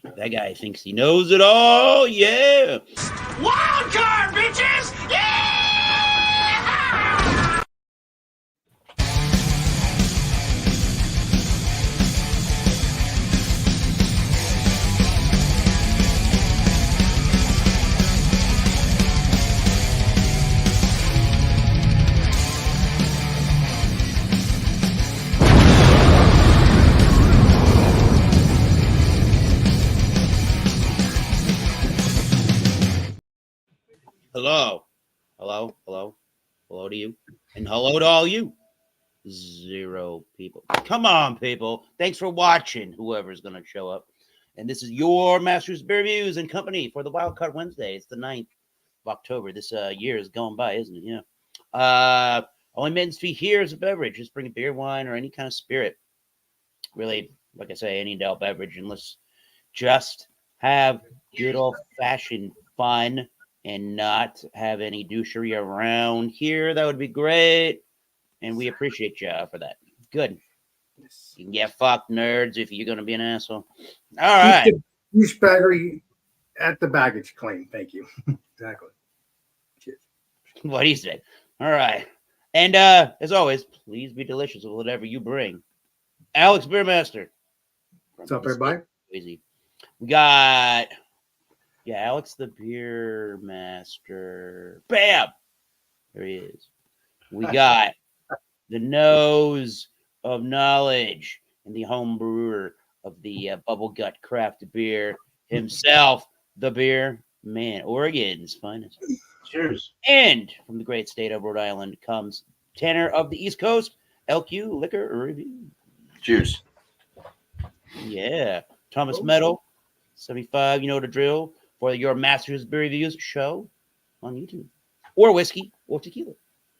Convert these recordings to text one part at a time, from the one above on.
That guy thinks he knows it all. Yeah. Wild card, bitches! Yeah! Hello. Hello. Hello. Hello to you. And hello to all you. 0 people. Come on, people. Thanks for watching, whoever's going to show up. And this is your Masters Beer Reviews and Company for the Wild Card Wednesday. It's the 9th of October. This year is going by, isn't it? Yeah. Only admittance fee here is a beverage. Just bring a beer, wine, or any kind of spirit. Really, like I say, any adult beverage, and let's just have good old-fashioned fun and not have any douchery around here. That would be great. And we appreciate you for that. Good. You can get fucked, nerds, if you're going to be an asshole. All right. Keep the douchebaggery at the baggage claim. Thank you. Exactly. Cheers. What do you say? All right. And as always, please be delicious with whatever you bring. Alex Beermaster. What's up, everybody? Easy. We got, Alex the Beer Master. Bam! There he is. We got the nose of knowledge and the home brewer of the Bubble Gut craft beer himself, the beer man, Oregon's finest. Cheers. And from the great state of Rhode Island comes Tanner of the East Coast, LQ Liquor Review. Cheers. Yeah. Thomas Meadow, 75, you know the drill, for your Masters Beer Reviews show on YouTube. Or whiskey or tequila.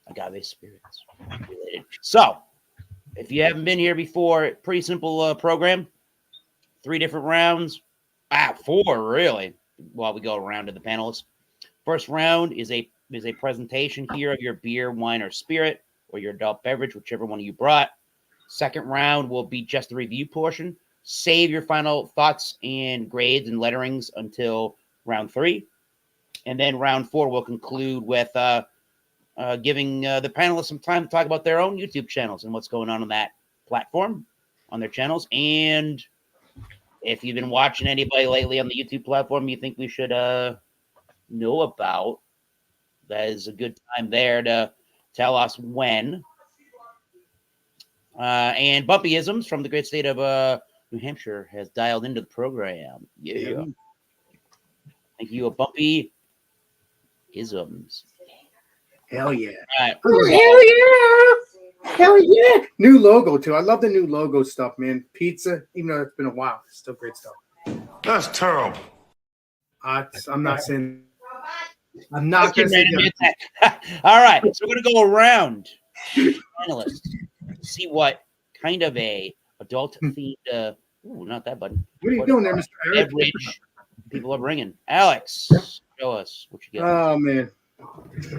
Agave spirits. So, if you haven't been here before, pretty simple program. 3 different rounds. 4, really, while we go around to the panelists. First round is a presentation here of your beer, wine, or spirit, or your adult beverage, whichever one you brought. Second round will be just the review portion. Save your final thoughts and grades and letterings until round 3. And then round 4 will conclude with giving the panelists some time to talk about their own YouTube channels and what's going on that platform, on their channels. And if you've been watching anybody lately on the YouTube platform you think we should know about, that is a good time there to tell us when. And Bumpyisms from the great state of New Hampshire has dialed into the program. Yeah. Thank you, Bumpy Isms. Hell yeah. Right. Hell yeah. New logo, too. I love the new logo stuff, man. Pizza, even though it's been a while, it's still great stuff. That's terrible. I'm not saying. I'm not going to say that. All right. So we're going to go around panelists to see what kind of a adult themed, not that button. What are you doing there, Mr. Eric? Beverage people are bringing. Alex, show us what you get. Oh, man.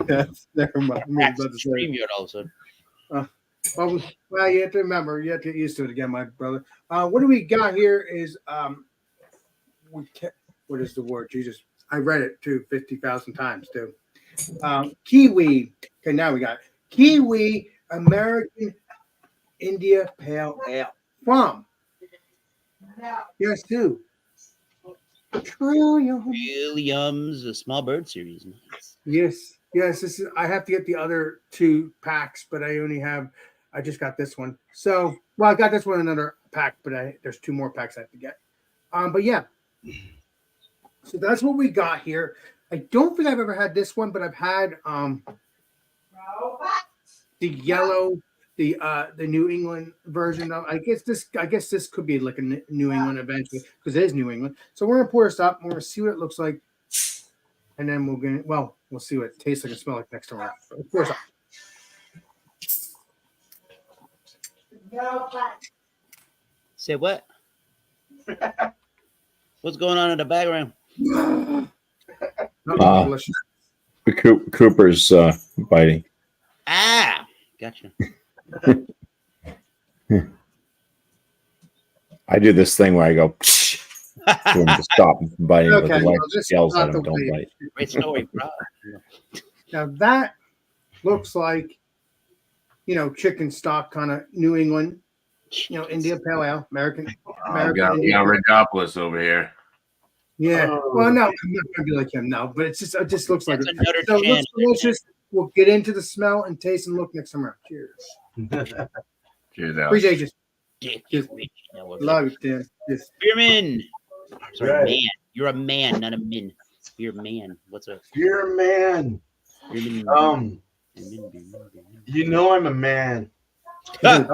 That's never mind. StreamYard all of a sudden. Well, you have to remember, you have to get used to it again, my brother. What do we got here is, what is the word? Jesus. I read it too 50,000 times too. Kiwi. Okay, now we got Kiwi American India Pale Ale from. Yes, too. Williams, the Small Bird series. Yes. This is. I have to get the other 2 packs, but I just got this one. So, I got this one in another pack, but there's 2 more packs I have to get. But yeah. So that's what we got here. I don't think I've ever had this one, but I've had the yellow, the New England version of. I guess this could be like a New England eventually because it is New England. So we're gonna pour this up. We're gonna see what it looks like, and then we'll see what it tastes like and smell like next time. Pour this up. Say what? What's going on in the background? Cooper's biting. Gotcha. I do this thing where I go for him to stop biting, but Okay, the well, wife this is yells not at the him, "Don't way. bite." Great story, bro. Now that looks like, chicken stock kind of New England, India Pale Ale, American We got India. Regopolis over here. Yeah. Oh. Well, no, I'm not gonna be like him, no. But it just looks like That's it. another So it looks channel. delicious. We'll get into the smell and taste and look next time around. Cheers. Cheers, Alex. Appreciate you. Dick, Just rich. Now we're love you, Tim. Just Spearman. Sorry, Right. man. You're a man, not a min. You're a man. What's up? You're a man. Spearman. You know I'm a man. Ah,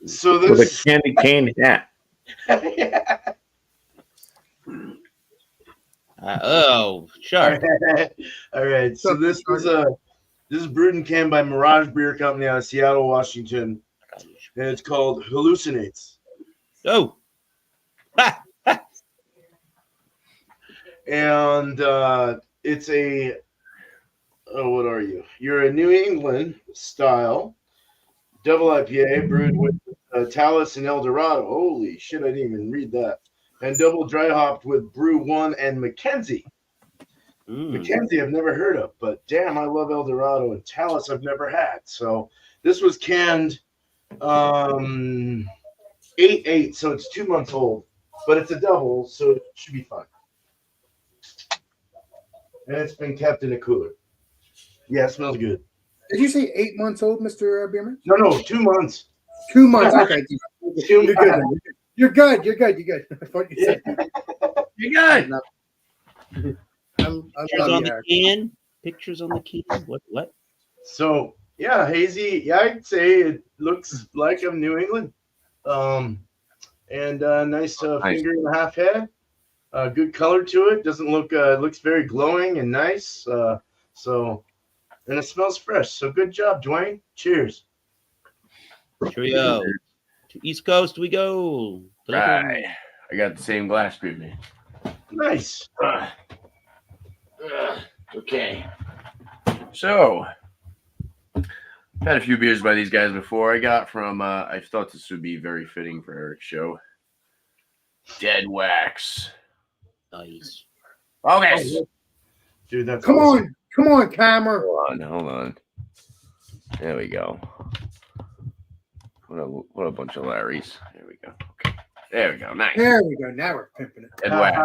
So With this. a candy cane hat. oh, sharp. All right. So this is brewed and canned by Mirage Beer Company out of Seattle, Washington, and it's called Hallucinates. Oh. Ha, ha. And it's a what are you? You're a New England style double IPA brewed with Talus and El Dorado. Holy shit! I didn't even read that. And double dry hopped with Brew One and Mackenzie. Mackenzie I've never heard of, but damn, I love El Dorado, and Talus I've never had. So this was canned 8/8, so it's 2 months old, but it's a double, so it should be fine. And it's been kept in a cooler. Yeah, it smells good. did you say 8 months old, Mr. Bierman? No, 2 months. 2 months. Okay. You're You're good. You're good. You're good. I thought you said You got I Pictures love on you, the Eric. can. Pictures on the can. What? So yeah, hazy. Yeah, I'd say it looks like I'm New England. And nice finger and a half head. Good color to it. Doesn't look looks very glowing and nice. And it smells fresh. So good job, Dwayne. Cheers. Cheerio. To East Coast we go. right. I got the same glass with me. Nice. Okay. So, I've had a few beers by these guys before. I got from, I thought this would be very fitting for Eric's show. Dead Wax. Nice. Focus. Dude, that's Come awesome. on, camera. Hold on. There we go. What a bunch of Larrys. There we go. Okay. There we go. Nice. There we go. Now we're pimping it. Dead Wax.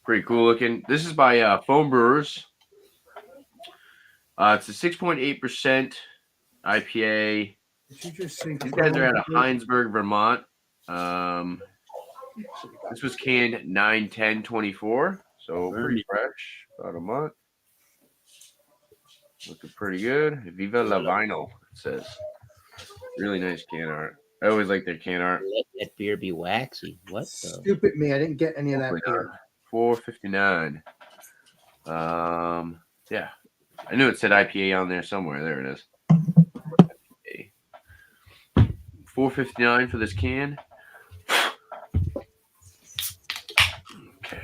Pretty cool looking. This is by Foam Brewers. It's a 6.8% IPA. Did you just say These guys are out of Heinsberg, Vermont. This was canned 9/10/24, so pretty fresh, about a month. Looking pretty good. Viva la Vinyl, it says. Really nice can art. I always like their can art. Let that beer be waxy. What the? Stupid me. I didn't get any of that beer. $4.59. Yeah. I knew it said IPA on there somewhere. There it is. $4.59 for this can. Okay.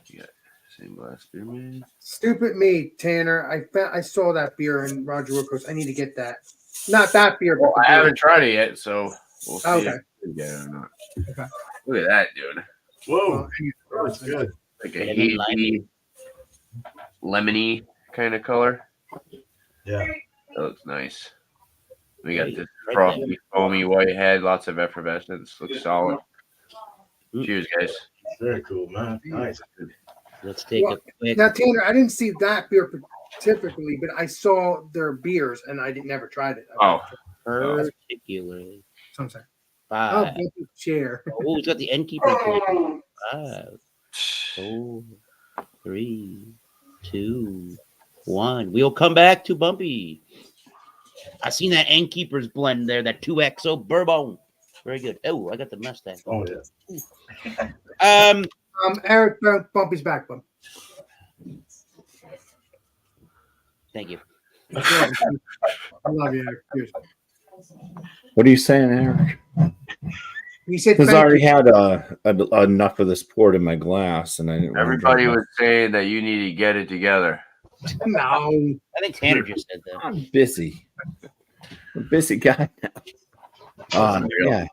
You got same glass beer, man. Stupid me, Tanner. I saw that beer in Roger Wilco's. I need to get that. Not that beer, but Well, the I beer. haven't tried it yet, so we'll see Okay. if we get it or not. Okay. Look at that, dude. Whoa. Oh, it's good. Like a hazy, lemony kind of color. Yeah. That looks nice. We got this Right frothy, foamy white head, lots of effervescence. Looks solid. Cheers, guys. Very cool, man. Nice. Let's take a quick. Now, Tanner, I didn't see that beer typically, but I saw their beers and I never tried it. Oh, Particularly. So I'm saying, oh, 5. thank you, chair. Oh, he's got the end keeper. 5, 4, 3, 2, 1. We'll come back to Bumpy. I seen that end keepers blend there, that 2XO bourbon. Very good. Oh, I got the mustache. Oh yeah. Eric, Bumpy's back, Bump. Thank you. I love you, Eric. Cheers. What are you saying, Eric? He said, Because I thank already you. had enough of this poured in my glass, and I didn't. want to everybody drink was saying that you need to get it together. No. I think Tanner just said that. I'm busy. I'm a busy guy now. Yeah,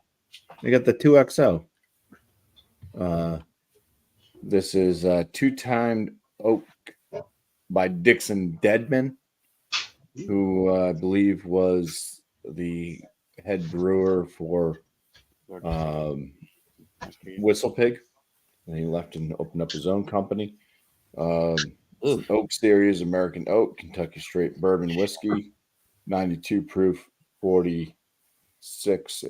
I got the 2XO. This is two-timed oak by Dixon Deadman, who I believe was the head brewer for Whistle Pig. And he left and opened up his own company. It's an oak series, American oak, Kentucky straight bourbon whiskey, 92 proof, 46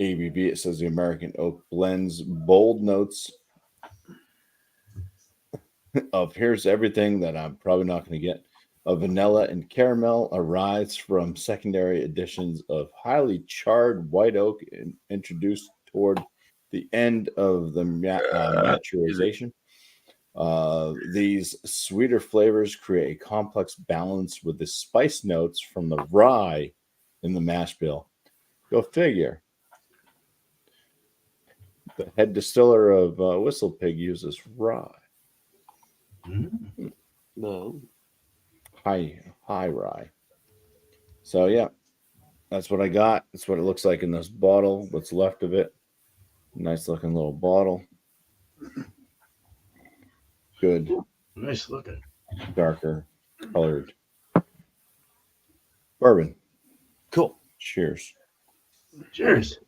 ABV. It says the American oak blends bold notes of here's everything that I'm probably not going to get. Of vanilla and caramel arise from secondary additions of highly charred white oak introduced toward the end of the maturization. These sweeter flavors create a complex balance with the spice notes from the rye in the mash bill. Go figure. The head distiller of Whistle Pig uses rye. No. High rye. So yeah, that's what I got. That's what it looks like in this bottle. What's left of it. Nice looking little bottle. Good. Nice looking. Darker colored bourbon. Cool. Cheers. Cheers.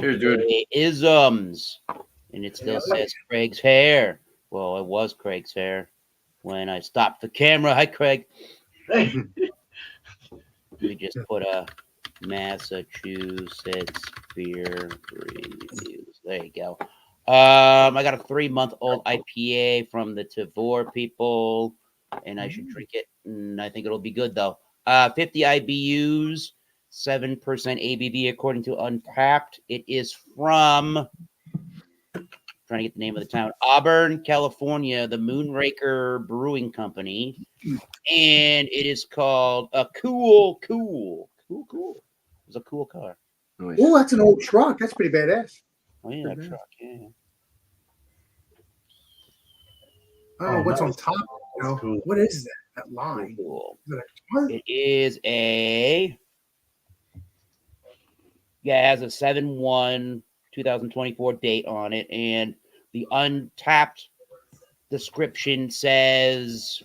Cheers, dude. Isms. And it still says Craig's hair. Well, it was Craig's hair when I stopped the camera. Hi, Craig. Hey. We just put a Massachusetts beer reviews. There you go. I got a 3-month-old IPA from the Tavor people, and I should drink it. And I think it'll be good though. 50 IBUs, 7% ABV according to Untapped. It is from trying to get the name of the town, Auburn, California, the Moonraker Brewing Company, and it is called a Cool. It's a cool car. Nice. Oh, that's an old truck. That's pretty badass. Oh yeah, that truck. Yeah. I don't know what's on nice. top. You know? Cool. What is that? That line? Cool. Is it a car? It is a it has a 7/1/2024 date on it, and the Untapped description says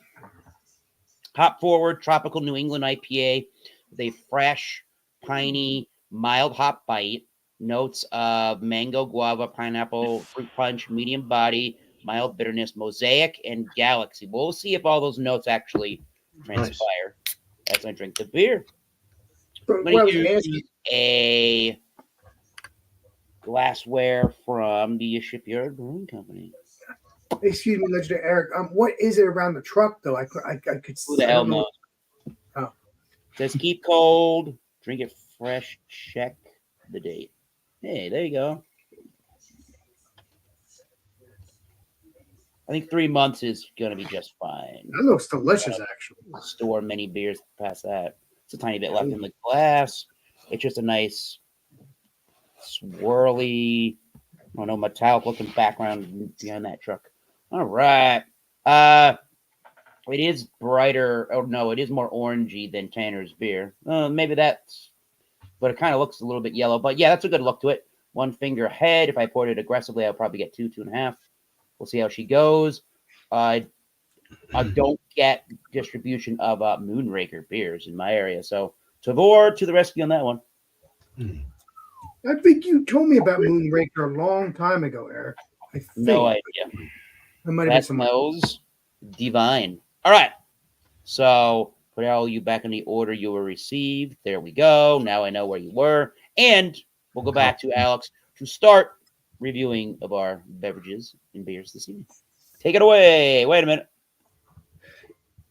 hop forward tropical New England IPA with a fresh, piney, mild hop bite, notes of mango, guava, pineapple, fruit punch, medium body, mild bitterness, mosaic, and galaxy. We'll see if all those notes actually transpire as I drink the beer. But I'm what I going was to asking, use a glassware from the Shipyard Brewing Company. excuse me, Legendary Eric. What is it around the truck though? I could. Who the I hell don't know. knows? Oh. Says keep cold, drink it fresh, check the date. Hey, there you go. I think 3 months is going to be just fine. That looks delicious, actually. Store many beers past that. It's a tiny bit left in the glass. It's just a nice swirly, I don't know, metallic looking background behind that truck. All right. It is brighter. Oh no, it is more orangey than Tanner's beer. Maybe that's, but it kind of looks a little bit yellow. But yeah, that's a good look to it. 1 finger ahead. If I poured it aggressively, I'll probably get 2.5. We'll see how she goes. I don't get distribution of Moonraker beers in my area, so Tavor to the rescue on that one. I think you told me about Moonraker a long time ago, Eric. I think. No idea. It might have been That some. smells divine. All right. So put all you back in the order you were received. There we go. Now I know where you were. And we'll go back to Alex to start reviewing of our beverages and beers this evening. Take it away. Wait a minute.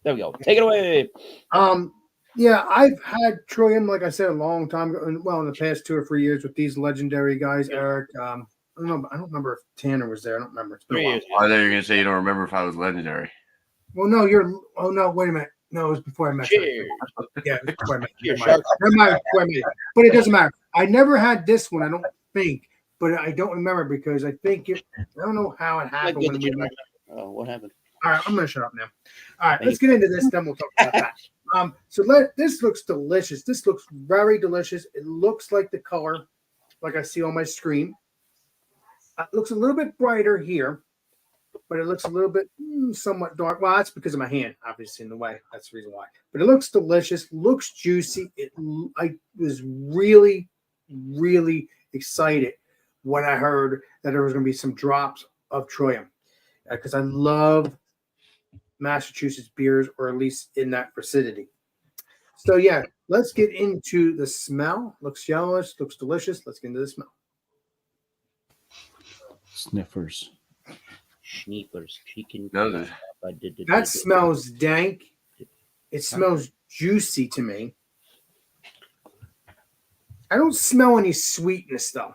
There we go. Take it away. Yeah, I've had Trillium, like I said, a long time ago. Well, in the past 2 or 3 years with these legendary guys, Eric. I don't know. I don't remember if Tanner was there. I don't remember. It's been a 3 while. years. I thought you were going to say you don't remember if I was legendary. Well, no, you're. Oh no, wait a minute. No, it was before I met you. Cheers. Yeah, it was before I met you. Cheers, Never mind. Shark. Never mind, before I met you. But it doesn't matter. I never had this one. I don't think, but I don't remember because I think it. I don't know how it happened Good when that we you met. remember. Oh, what happened? All right, I'm gonna shut up now. All right, let's get into this. Then we'll talk about that. This looks delicious. This looks very delicious. It looks like the color, like I see on my screen. It looks a little bit brighter here, but it looks a little bit somewhat dark. Well, that's because of my hand, obviously, in the way. That's the reason why. But it looks delicious, looks juicy. I was really, really excited when I heard that there was going to be some drops of Troyum because I love Massachusetts beers, or at least in that vicinity. So, yeah, let's get into the smell. Looks yellowish, looks delicious. Let's get into the smell. Sniffers. Schneepers, chicken. No, That smells dank. It smells juicy to me. I don't smell any sweetness, though.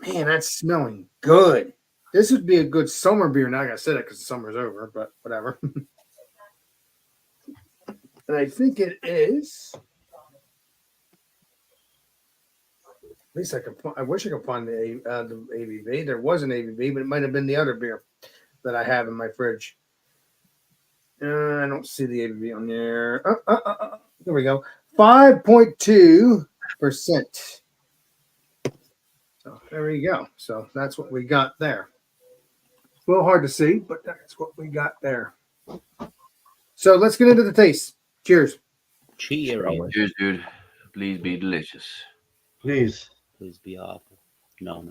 Man, that's smelling good. This would be a good summer beer. Now I gotta say that because the summer's over, but whatever. And I think it is. At least I could. I wish I could find the ABV. There was an ABV, but it might have been the other beer that I have in my fridge. I don't see the ABV on there. There we go. 5.2%. So there we go. So that's what we got there. It's a little hard to see, but that's what we got there. So let's get into the taste. Cheers. Cheers. cheers, dude. Please be delicious. Please. Please be awful. No.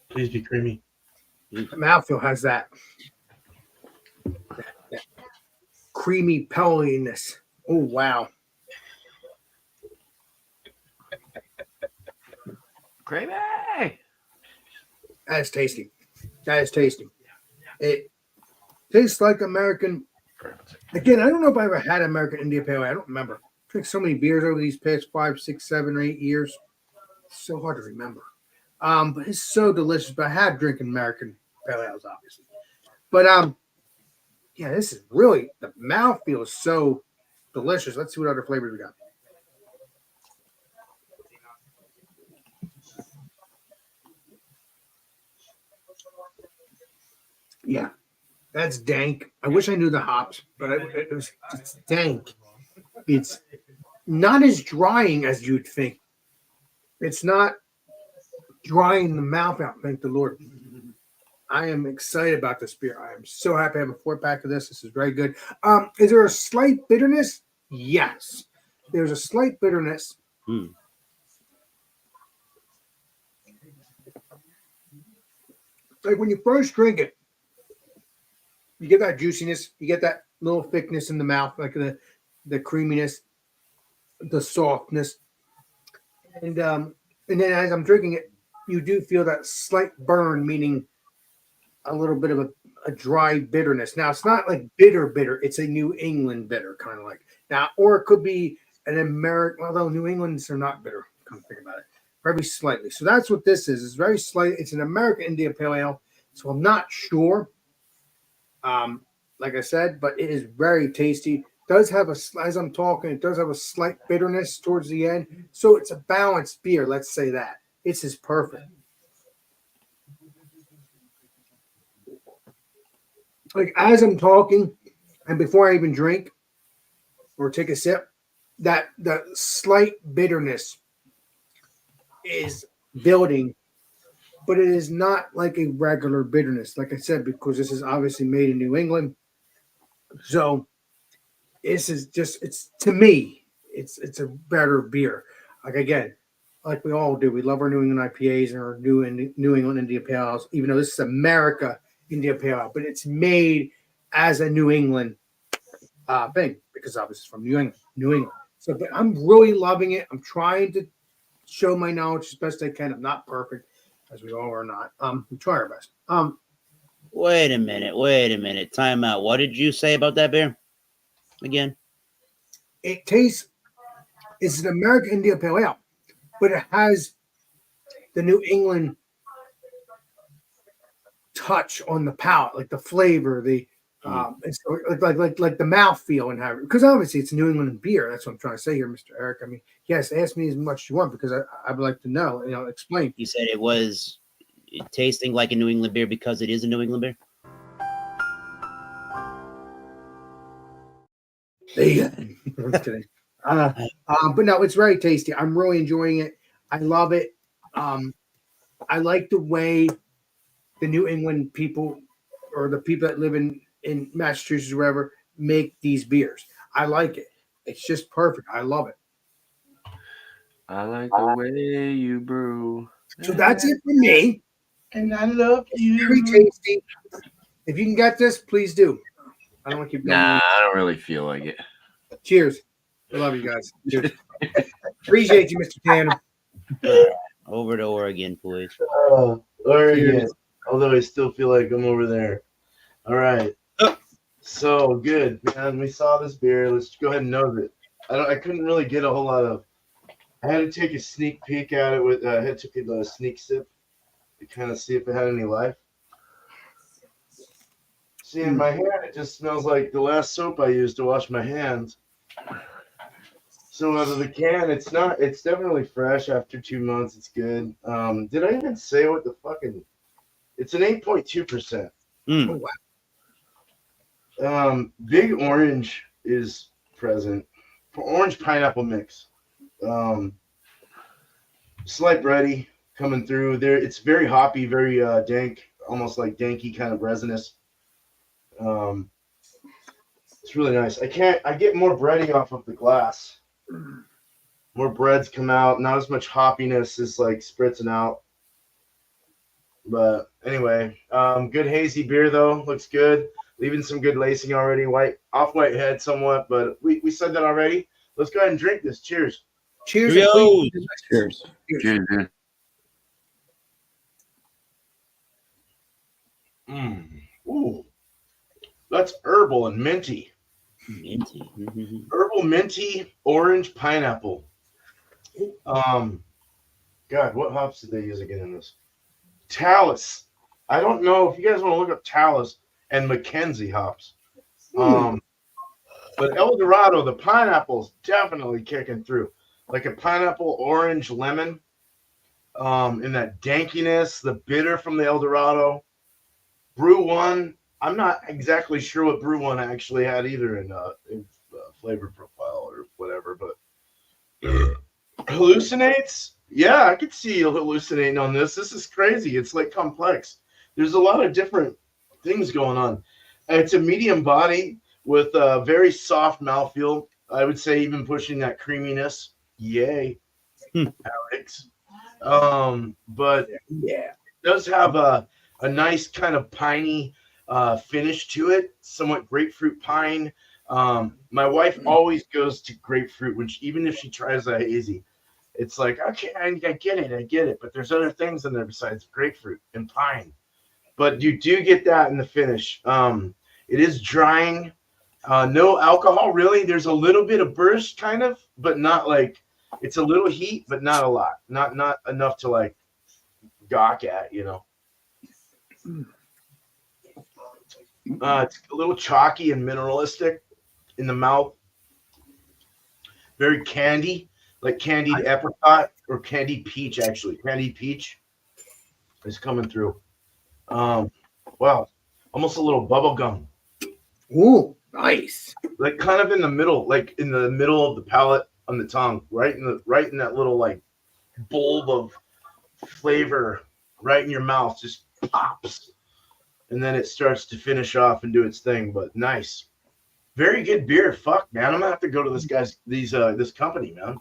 Please be creamy. The mouthfeel has that creamy pelliness. Oh, wow. Creamy. That is tasty. That is tasty. It tastes like American. Again, I don't know if I ever had American India Pale Ale. I don't remember. I drank so many beers over these past 5, 6, 7, or 8 years. It's so hard to remember. But it's so delicious. But I have drinking American Pale Ales, obviously. But yeah, this is really, the mouthfeel is so delicious. Let's see what other flavors we got. Yeah, that's dank. I wish I knew the hops, but it's dank. It's not as drying as you'd think. It's not drying the mouth out, thank the Lord. I am excited about this beer. I am so happy I have a 4-pack of this. This is very good. Is there a slight bitterness? Yes. There's a slight bitterness. Like when you first drink it, you get that juiciness, you get that little thickness in the mouth, like the creaminess, the softness. And then as I'm drinking it, you do feel that slight burn, meaning a little bit of a dry bitterness. Now, it's not like bitter. It's a New England bitter, kind of like. Now, or it could be an American, although New England's are not bitter, come to think about it. Very slightly. So that's what this is. It's very slight. It's an American India Pale Ale. So I'm not sure. Like I said, but it is very tasty. It does have as I'm talking, it does have a slight bitterness towards the end. So it's a balanced beer. Let's say that. This is perfect. Like as I'm talking, and before I even drink or take a sip, that the slight bitterness is building, but it is not like a regular bitterness, like I said, because this is obviously made in New England. So this is just, it's to me, it's a better beer. Like again, like we all do, we love our New England IPAs and our New England India Pale Ales, even though this is America India Pale Ale, but it's made as a New England thing because obviously it's from New England. So, but I'm really loving it. I'm trying to show my knowledge as best I can. I'm not perfect, as we all are not. We try our best. Wait a minute. Time out. What did you say about that beer? Again? It tastes, it's an American India Pale Ale, but it has the New England touch on the palate, like the flavor, it's like the mouthfeel and how, because obviously it's New England beer. That's what I'm trying to say here, Mr. Eric. I mean, yes, ask me as much as you want because I would like to know, explain. You said it was tasting like a New England beer because it is a New England beer? Yeah. I'm kidding. But no, it's very tasty. I'm really enjoying it. I love it. I like the way the New England people or the people that live in Massachusetts or wherever make these beers. I like it. It's just perfect. I love it. I like the way you brew. So that's it for me. And I love Very you. tasty. If you can get this, please do. I don't want to keep going. Nah, I don't really feel like it. Cheers. I love you guys. Cheers. Appreciate you, Mr. Tanner. Over to Oregon, please. Oregon. Although I still feel like I'm over there. All right. So good, man. We saw this beer. Let's go ahead and nose it. I couldn't really get a whole lot of. I had to take a sneak peek at it with. I had to take a sneak sip to kind of see if it had any life. See, in my hand, it just smells like the last soap I used to wash my hands. So out of the can, it's not. It's definitely fresh after 2 months. It's good. Did I even say what the fucking? It's an 8.2%. Mm. Oh, wow. Big Orange is present. Orange pineapple mix. Slight bready coming through there. It's very hoppy, very dank, almost like danky kind of resinous. It's really nice. I get more bready off of the glass. More breads come out. Not as much hoppiness is like spritzing out. But anyway, good hazy beer though. Looks good. Leaving some good lacing already. Off-white head somewhat, but we said that already. Let's go ahead and drink this. Cheers. Cheers. Cheers. Cheers. Cheers, dude. Ooh, that's herbal and minty. Minty. Mhm. Herbal, minty, orange, pineapple. God, what hops did they use again in this? Talus. I don't know if you guys want to look up Talus and Mackenzie hops. But El Dorado, the pineapple's definitely kicking through. Like a pineapple, orange, lemon. In that dankiness, the bitter from the El Dorado. Brew One. I'm not exactly sure what Brew One actually had either in flavor profile or whatever, but hallucinates. Yeah, I could see you hallucinating on this. This is crazy. It's like complex. There's a lot of different things going on. It's a medium body with a very soft mouthfeel. I would say even pushing that creaminess. Yay, Alex. But Yeah. it does have a nice kind of piney finish to it, somewhat grapefruit pine. My wife always goes to grapefruit, which even if she tries a hazy, it's like, okay, I get it. But there's other things in there besides grapefruit and pine. But you do get that in the finish. It is drying. No alcohol, really. There's a little bit of burst, kind of, but not like it's a little heat, but not a lot. Not enough to like gawk at, you know. It's a little chalky and mineralistic in the mouth. Very candy, like candied apricot or candied peach, actually. Candied peach is coming through. Wow, almost a little bubble gum. Ooh, nice. Like kind of in the middle, like in the middle of the palate on the tongue, right in that little like bulb of flavor, right in your mouth, just pops. And then it starts to finish off and do its thing. But nice, very good beer. Fuck, man, I'm gonna have to go to this company, man.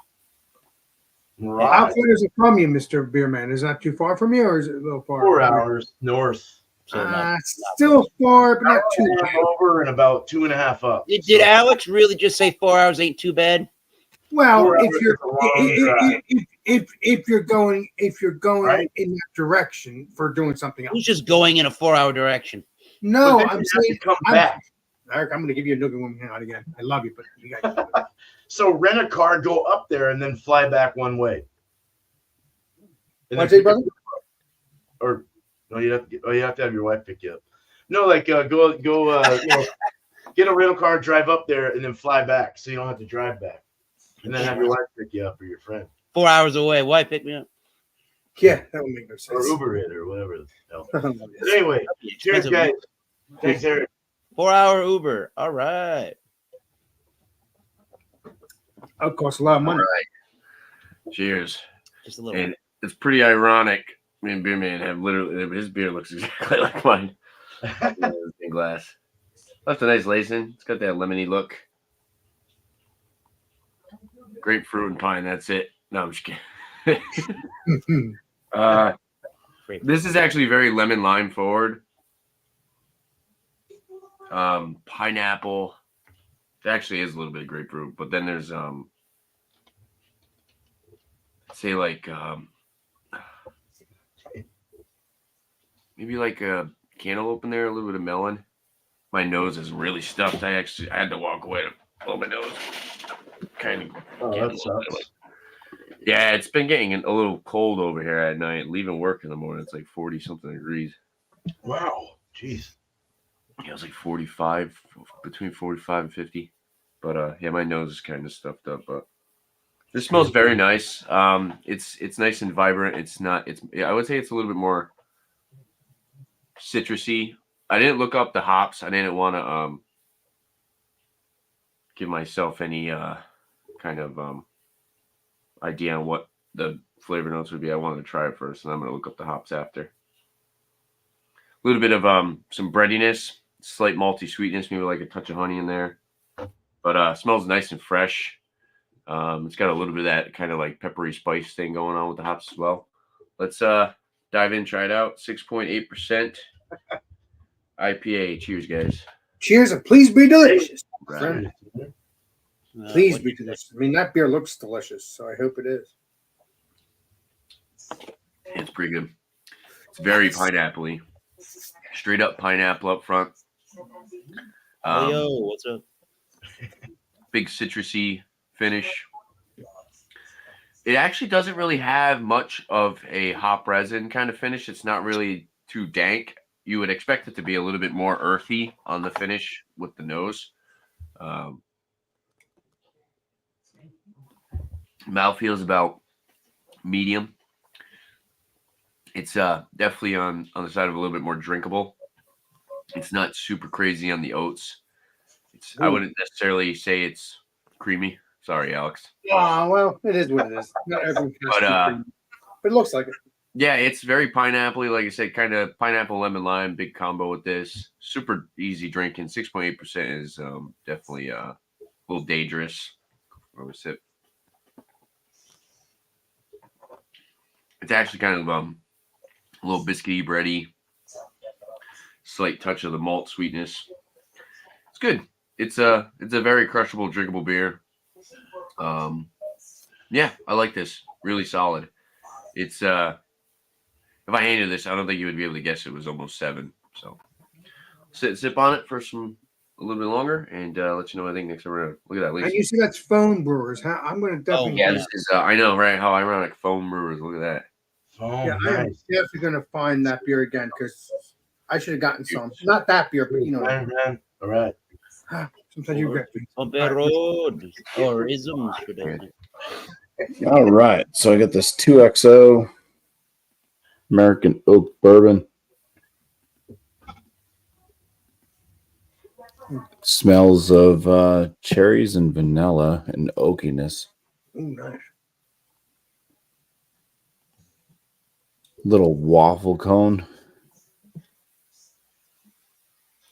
Right. How far is it from you, Mr. Beerman? Is that too far from you, or is it a little far? 4 hours north. So not Still far, but not too 4 bad. over and about 2.5 up. Did Alex really just say 4 hours ain't too bad? Well, 4 if hours you're is a long drive. if you're going Right. in that direction for doing something else. Who's just going in a 4-hour direction? No, But then I'm you have to saying come I'm- back. Eric, I'm going to give you a nugget one out again. I love you, but you got So rent a car, go up there, and then fly back one way. And What's then it, brother? Or no, you have to have your wife pick you up. No, like go get a rental car, drive up there, and then fly back, so you don't have to drive back, and then have your wife pick you up or your friend 4 hours away. Why pick me up? Yeah, that would make no or sense. Uber it or whatever the hell. But anyway, cheers, Expensive. guys. Thanks, Eric. 4-hour Uber. All right. It costs a lot of money. All right. Cheers. Just a little. And it's pretty ironic. Me and Beer Man have literally his beer looks exactly like mine. In glass. Left a nice lacing. It's got that lemony look. Grapefruit and pine. That's it. No, I'm just kidding. This is actually very lemon lime forward. Pineapple. It actually is a little bit of grapefruit, but then there's say like maybe like a cantaloupe in there, a little bit of melon. My nose is really stuffed. I had to walk away to blow my nose. Kind of. Oh, that sucks. Yeah, it's been getting a little cold over here at night. Leaving work in the morning, it's like 40 something degrees. Wow. Jeez. Yeah, it was like 45, between 45 and 50. But yeah, my nose is kind of stuffed up. But this smells very nice. It's nice and vibrant. It's not. I would say it's a little bit more citrusy. I didn't look up the hops. I didn't want to give myself any kind of idea on what the flavor notes would be. I wanted to try it first, and I'm going to look up the hops after. A little bit of some breadiness, slight malty sweetness, maybe like a touch of honey in there. But smells nice and fresh. It's got a little bit of that kind of like peppery spice thing going on with the hops as well. Let's dive in, try it out. 6.8% IPA. Cheers, guys. Cheers, and please be delicious. Right. Friend. Please be delicious. I mean, that beer looks delicious, so I hope it is. Yeah, it's pretty good. It's very pineapple-y. Straight up pineapple up front. Yo, what's up? Big citrusy finish. It actually doesn't really have much of a hop resin kind of finish. It's not really too dank. You would expect it to be a little bit more earthy on the finish with the nose. Mouthfeel is about medium. It's definitely on the side of a little bit more drinkable. It's not super crazy on the oats. I wouldn't necessarily say it's creamy. Sorry, Alex. Oh, well, it is what it is. Not everyone has to be creamy, but it looks like it. Yeah, it's very pineapple-y. Like I said, kind of pineapple, lemon, lime, big combo with this. Super easy drinking. 6.8% is definitely a little dangerous. Where we sit. It's actually kind of a little biscuity, bready. Slight touch of the malt sweetness. It's good. It's a very crushable, drinkable beer. Yeah, I like this. Really solid. It's if I handed this, I don't think you would be able to guess it was almost 7. So sip on it for a little bit longer and let you know what I think next. We're gonna look at that. And you see that's Phone Brewers. Huh? I'm going to definitely. Yeah, this is I know, right? How ironic. Foam Brewers. Look at that. Oh, Yeah, nice. I'm definitely going to find that beer again because I should have gotten some. Not that beer, but you know. All right. Sometimes you get. On the road. Or ism should I say. All right. So I got this 2XO American Oak Bourbon. Smells of cherries and vanilla and oakiness. Oh, nice. Little waffle cone.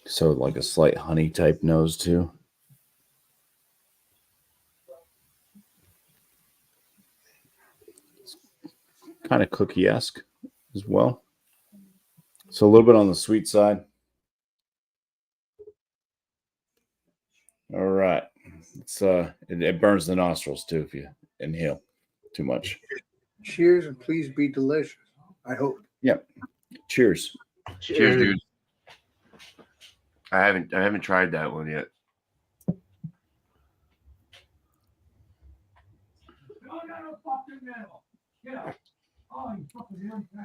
So like a slight honey type nose too. Kind of cookie-esque as well. So a little bit on the sweet side. All right. It's it burns the nostrils too if you inhale too much. Cheers and please be delicious. I hope. Yep. Cheers. Cheers, dude. I haven't tried that one yet.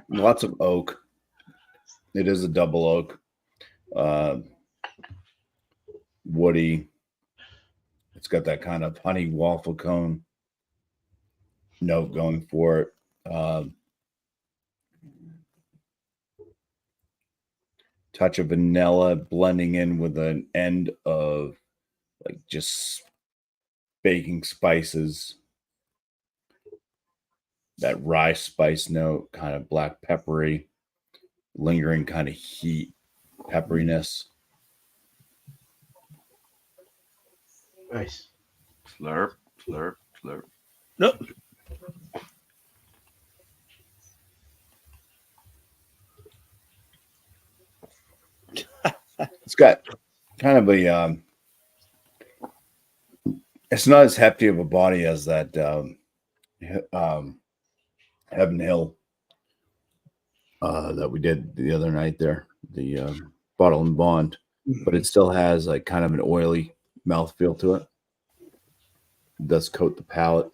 Lots of oak. It is a double oak. Woody. It's got that kind of honey waffle cone note going for it. Touch of vanilla blending in with an end of like just baking spices, that rye spice note, kind of black peppery, lingering kind of heat, pepperiness. Nice. Slurp, slurp, slurp. Nope. It's got kind of a it's not as hefty of a body as that Heaven Hill that we did the other night there, the Bottle and Bond, but it still has like kind of an oily mouthfeel to it. It does coat the palate.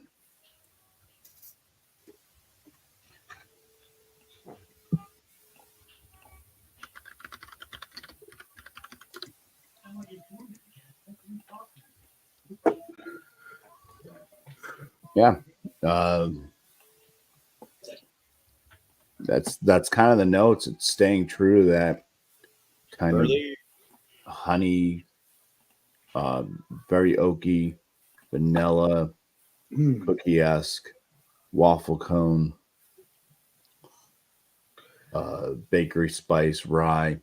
Yeah. That's kind of the notes. It's staying true to that kind of honey, very oaky, vanilla, cookie-esque, waffle cone, bakery spice, rye,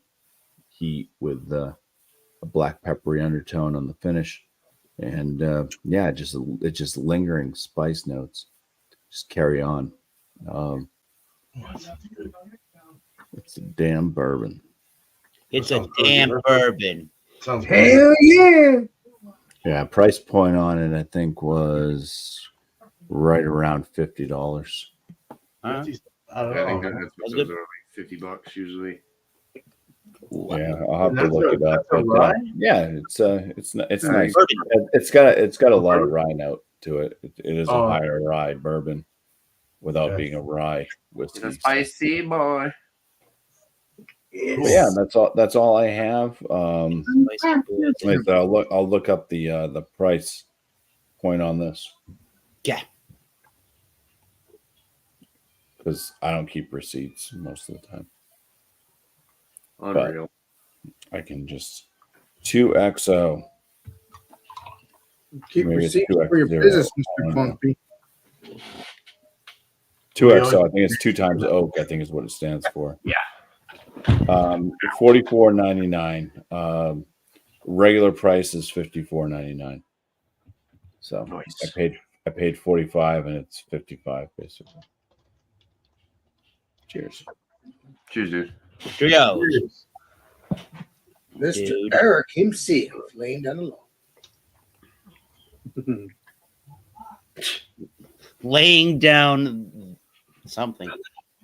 heat with a black peppery undertone on the finish. And yeah, it's just lingering spice notes. Just carry on. It's a damn bourbon. It's a damn bourbon. Sounds Hell yeah! Yeah, price point on it, I think, was right around $50. Huh? I don't I think know. that's That's what those good. are like $50 usually. Yeah, I'll have to That's look it up. that's a But, rye? yeah, it's nice. Bourbon. It's got a lot of rye note to it. It is a Oh. higher rye bourbon without Okay. being a rye It's whiskey. a spicy boy. But yeah, that's all I have. Spicy boys. Like, I'll look up the price point on this Yeah. because I don't keep receipts most of the time. Unreal. I can just 2XO. Keep Maybe it's receipts for your 2X0. business, I Mr. don't know. Bumpy. 2XO. I think it's 2 times oak. I think is what it stands for. Yeah. $44.99. Regular price is $54.99. So Nice. I paid $45 and it's $55 basically. Cheers. Cheers, dude. Trios. Mr. Dude. Eric himself laying down the law. Laying down something.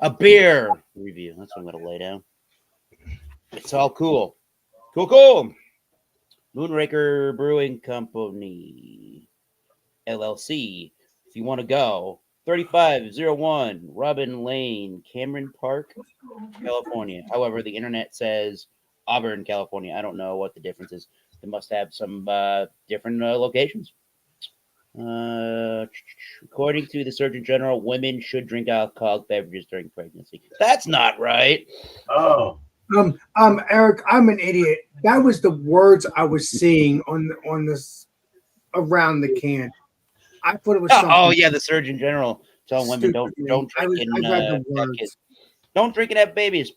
A beer review. That's what I'm going to lay down. It's all cool. Cool. Moonraker Brewing Company, LLC. If you want to go, 3501 Robin Lane, Cameron Park, California. However, the internet says Auburn, California. I don't know what the difference is. They must have some different locations. According to the Surgeon General, women should drink alcoholic beverages during pregnancy. That's not right. Oh. Eric, I'm an idiot. That was the words I was seeing on this around the can. I thought it was something. Oh yeah, the Surgeon General telling women stupid. don't I drink and read the have words. kids. Don't drink and have babies.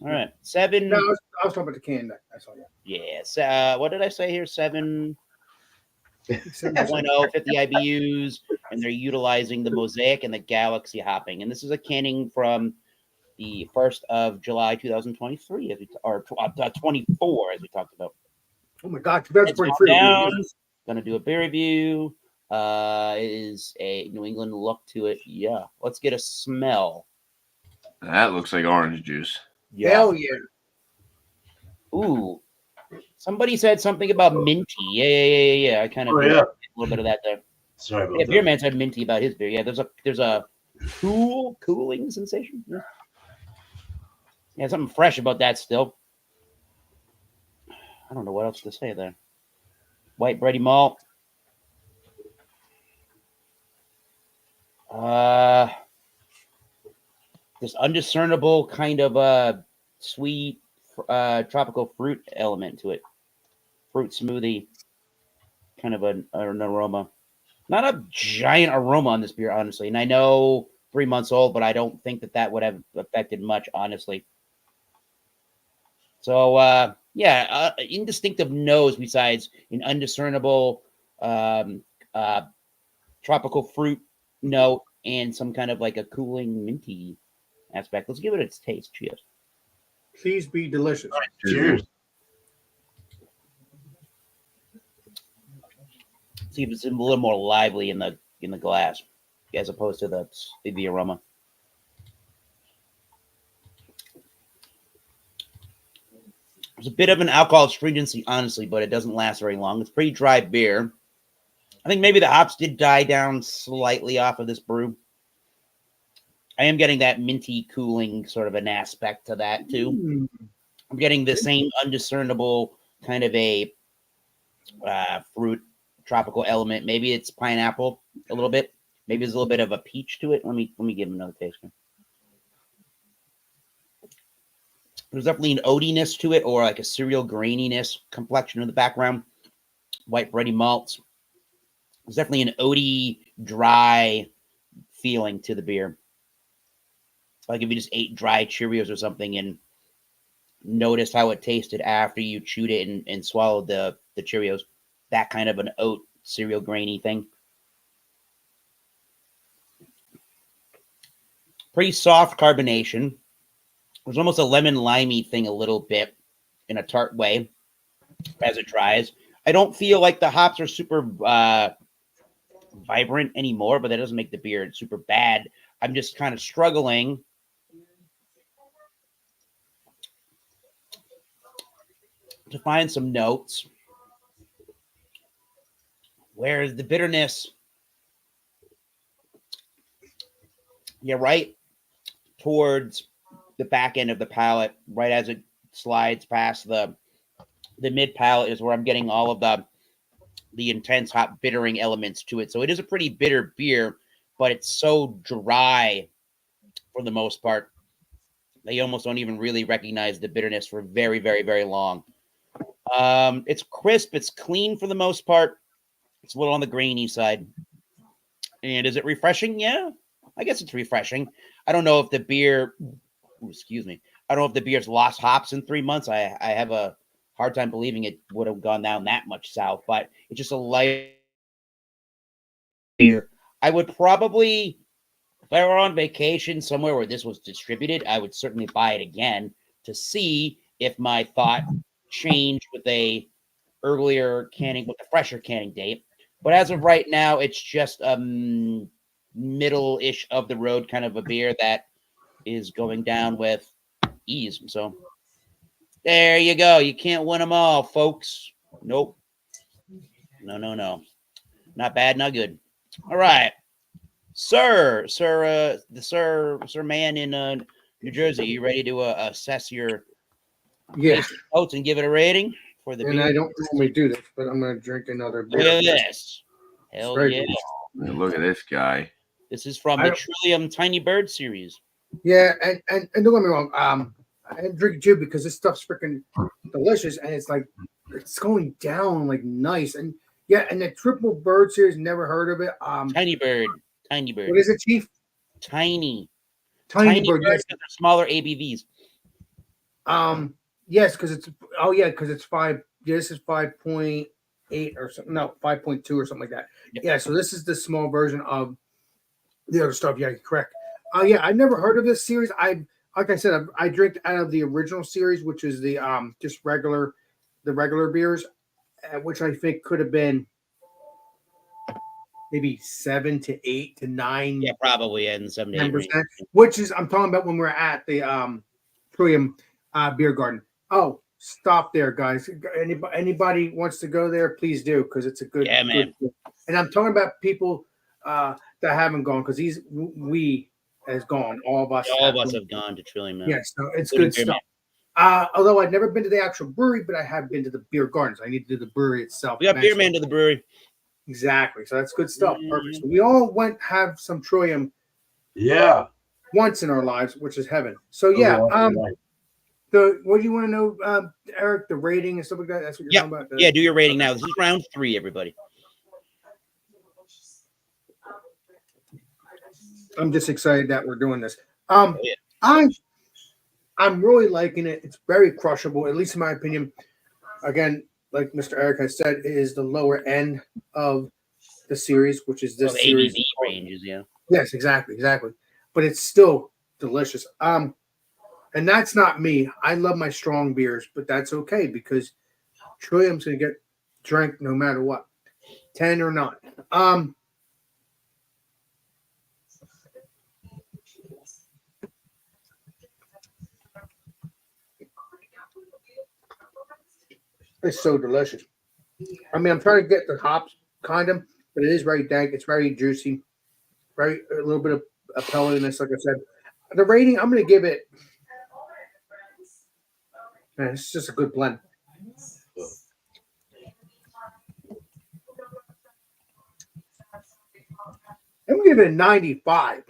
All right, 7. No, I was talking about the can. That's all. Yeah. Yes. What did I say here? 7.0, 50 IBUs, and they're utilizing the mosaic and the galaxy hopping. And this is a canning from the 1st of July 2023, or 24, as we talked about. Oh my God, that's Let's pretty go free. down. Gonna do a beer review. Is a New England look to it. Yeah. Let's get a smell. That looks like orange juice. Yeah. Hell yeah. Ooh. Somebody said something about minty. Yeah. I kind of Oh, yeah. a little bit of that there. Sorry about Yeah, that. Beer Man said minty about his beer. Yeah, there's a cooling sensation. Yeah, something fresh about that still. I don't know what else to say there. White bready malt. This undiscernible kind of sweet tropical fruit element to it. Fruit smoothie, kind of an aroma. Not a giant aroma on this beer, honestly. And I know 3 months old, but I don't think that would have affected much, honestly. So, indistinctive nose besides an undiscernible tropical fruit note and some kind of like a cooling minty aspect. Let's give it its taste. Cheers. Please be delicious. Cheers. See if it's a little more lively in the glass as opposed to the aroma. There's a bit of an alcohol astringency, honestly, but it doesn't last very long. It's pretty dry beer. I think maybe the hops did die down slightly off of this brew. I am getting that minty cooling sort of an aspect to that too. I'm getting the same undiscernible kind of a fruit tropical element. Maybe it's pineapple a little bit. Maybe there's a little bit of a peach to it. Let me give him another taste. There's definitely an oatiness to it, or like a cereal graininess complexion in the background. White bready malts. There's definitely an oaty, dry feeling to the beer. Like if you just ate dry Cheerios or something and noticed how it tasted after you chewed it and swallowed the Cheerios. That kind of an oat cereal grainy thing. Pretty soft carbonation. There's almost a lemon limey thing a little bit in a tart way as it dries. I don't feel like the hops are super vibrant anymore, but that doesn't make the beer super bad. I'm just kind of struggling to find some notes. Whereas the bitterness, right towards the back end of the palate, right as it slides past the mid palate is where I'm getting all of the intense hop bittering elements to it. So it is a pretty bitter beer, but it's so dry for the most part. They almost don't even really recognize the bitterness for very, very, very long. It's crisp. It's clean for the most part. It's a little on the grainy side. And is it refreshing? Yeah, I guess it's refreshing. I don't know if the beer, I don't know if the beer's lost hops in 3 months. I have a hard time believing it would have gone down that much south, but it's just a light beer. I would probably, if I were on vacation somewhere where this was distributed, I would certainly buy it again to see if my thought changed with a fresher canning date. But as of right now, it's just a middle-ish of the road kind of a beer that is going down with ease. So there you go. You can't win them all, folks. Nope. No. Not bad, not good. All right. Sir man in New Jersey, you ready to assess your notes and give it a rating for the beer? And I don't normally do this, but I'm going to drink another beer. Look at this. Hell yeah. Look at this guy. This is from the Trillium Tiny Bird series. Yeah, and don't get me wrong. I didn't drink Jib because this stuff's freaking delicious, and it's like it's going down like nice. And yeah, and the Triple Bird series, never heard of it. Tiny Bird. What is it, Chief? Tiny Bird. Yes. They're smaller ABVs. Yes, because it's 5. Yeah, this is 5.8 or something. No, 5.2 or something like that. Yeah, so this is the small version of the other stuff. Yeah, correct. Yeah, I've never heard of this series. Like I said, I drank out of the original series, which is the just regular beers, which I think could have been maybe 7 to 8 to 9. Yeah, probably in 7 to 8%. Which is I'm talking about when we're at the Trillium Beer Garden. Oh, stop there, guys. Anybody wants to go there, please do, because it's a good. Yeah, man. Good, and I'm talking about people that haven't gone, because we has gone. All of us have gone to Trillium. Yeah, so it's good stuff. Although I've never been to the actual brewery, but I have been to the beer gardens. I need to do the brewery itself. We got Beer Man to the brewery. Exactly. So that's good stuff. Perfect. So we all have some Trillium. Yeah. Once in our lives, which is heaven. So yeah. What do you want to know, Eric? The rating and stuff like that. That's what you're talking about. Yeah, do your rating now. This is round 3, everybody. I'm just excited that we're doing this. yeah. I'm really liking it. It's very crushable, at least in my opinion. Again, like Mr. Eric has said, it is the lower end of the series, which is this Well, series. ABV ranges, yeah. Yes, exactly. But it's still delicious. And that's not me. I love my strong beers, but that's okay because Trillium's gonna get drank no matter what, 10 or not. It's so delicious. I mean, I'm trying to get the hops kind of, but it is very dank. It's very juicy, very a little bit of a pelletiness, like I said. The rating, I'm going to give it. Man, it's just a good blend. I'm going to give it a 95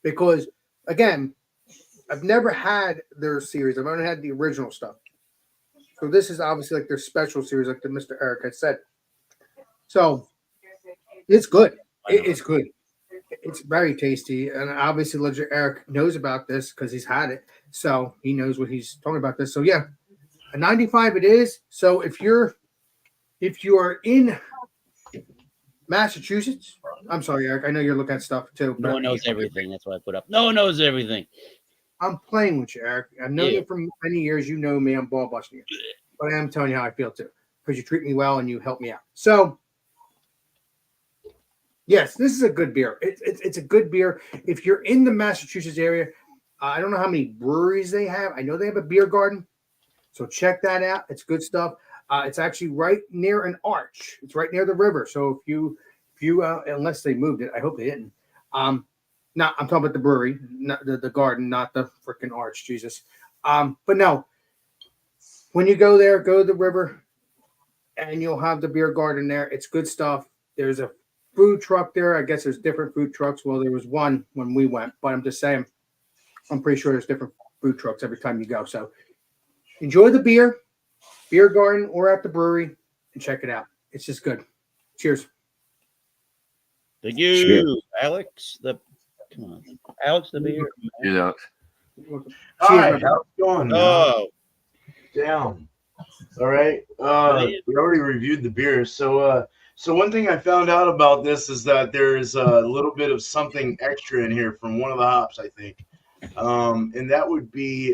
because, again, I've never had their series. I've only had the original stuff. So this is obviously like their special series, like the Mr. Eric had said. So it's good. It's good. It's very tasty. And obviously Legend Eric knows about this because he's had it. So he knows what he's talking about this. So yeah, a 95 it is. So if you are in Massachusetts, I'm sorry, Eric, I know you're looking at stuff too. No one knows everything. That's what I put up. No one knows everything. I'm playing with you, Eric. I've known you for many years. You know me. I'm ball busting you. But I am telling you how I feel too. Because you treat me well and you help me out. So, yes, this is a good beer. It's a good beer. If you're in the Massachusetts area, I don't know how many breweries they have. I know they have a beer garden. So check that out. It's good stuff. It's actually right near an arch. It's right near the river. So if you unless they moved it, I hope they didn't. I'm talking about the brewery, not the garden, not the freaking arch, Jesus. But no, when you go there, go to the river, and you'll have the beer garden there. It's good stuff. There's a food truck there. I guess there's different food trucks. Well, there was one when we went, but I'm just saying, I'm pretty sure there's different food trucks every time you go. So enjoy the beer garden, or at the brewery, and check it out. It's just good. Cheers. Thank you, Cheers. Alex. Come on, Alex the beer. You know, Hi, Cheers. how's it going? Oh, Down. All right. We already reviewed the beer. So one thing I found out about this is that there is a little bit of something extra in here from one of the hops, I think. And that would be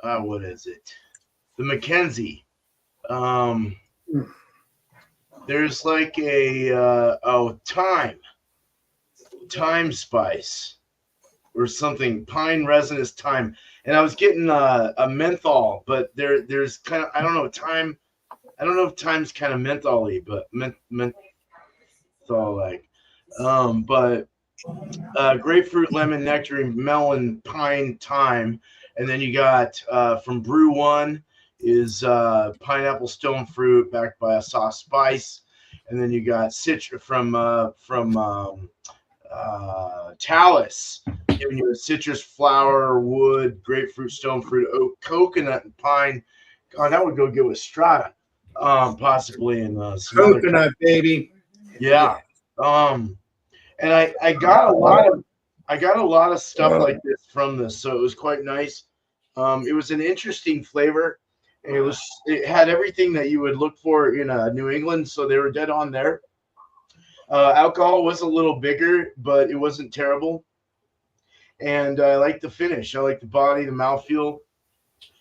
what is it? The Mackenzie. There's like a thyme spice or something, pine resinous thyme, and I was getting a menthol, but there's kind of I don't know if thyme's kind of mentholy, but menthol like, but grapefruit, lemon, nectarine, melon, pine, thyme, and then you got from Brew One is pineapple, stone fruit, backed by a soft spice, and then you got citrus from Talus, giving you a citrus, flower, wood, grapefruit, stone fruit, oak, coconut, and pine. God, that would go good with Strata, possibly in some other Coconut, baby. yeah. And I got a lot of stuff like this from this, so it was quite nice. It was an interesting flavor, and it had everything that you would look for in New England, so they were dead on there. Alcohol was a little bigger, but it wasn't terrible. And I like the finish. I like the body, the mouthfeel.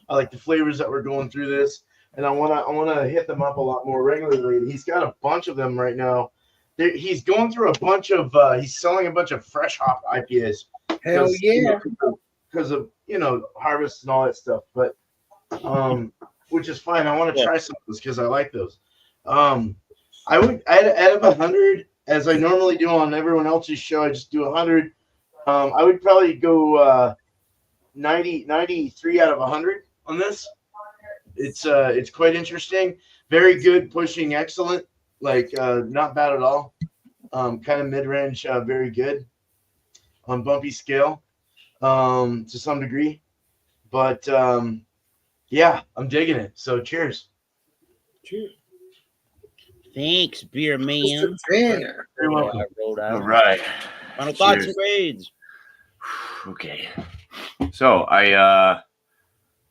I like the flavors that were going through this, and I wanna hit them up a lot more regularly. He's got a bunch of them right now. He's going through a bunch of. He's selling a bunch of fresh hop IPAs. Hell yeah! Because of harvest and all that stuff, but which is fine. I want to try some of those because I like those. I would out of 100, as I normally do on everyone else's show. I just do 100. I would probably go 93 out of 100 on this. It's quite interesting. Very good, pushing excellent. Like not bad at all. Kind of mid-range, very good on bumpy scale to some degree. But yeah, I'm digging it. So cheers. Cheers. Thanks, beer man. Mr. Tanner. You're Yeah, welcome. I rolled All out. right. Final thoughts Cheers. and grades. Okay. So I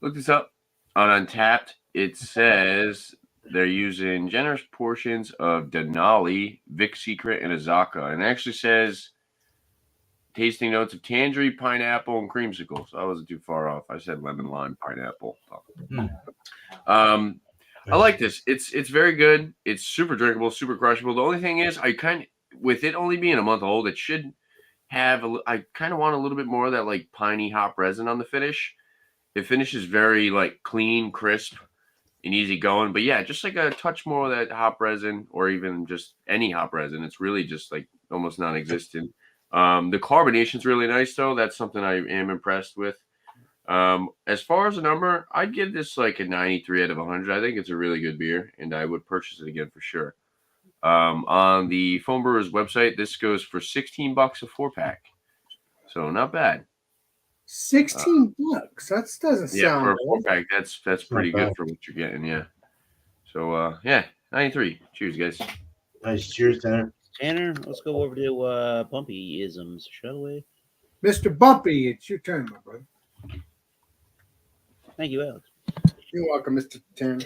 looked this up on Untapped. It says they're using generous portions of Denali, Vic Secret, and Azaka. And it actually says tasting notes of tangerine, pineapple, and creamsicle. So I wasn't too far off. I said lemon, lime, pineapple. I like this. It's very good. It's super drinkable, super crushable. The only thing is, with it only being a month old, it should have I kind of want a little bit more of that like piney hop resin on the finish. It finishes very like clean, crisp, and easy going. But yeah, just like a touch more of that hop resin, or even just any hop resin. It's really just like almost non-existent. The carbonation's really nice though. That's something I am impressed with. As far as a number, I'd give this like a 93 out of 100. I think it's a really good beer, and I would purchase it again for sure. On the Foam Brewers website, this goes for $16 a 4-pack, so not bad. 16 bucks. That doesn't Yeah, sound for a bad. 4-pack, that's pretty good for what you're getting. Yeah. So yeah, 93. Cheers, guys. Nice. Cheers, Tanner. Tanner, let's go over to Bumpy-isms, shall we? Mr. Bumpy, it's your turn, my brother. Thank you, Alex. You're welcome, Mr. Tanner.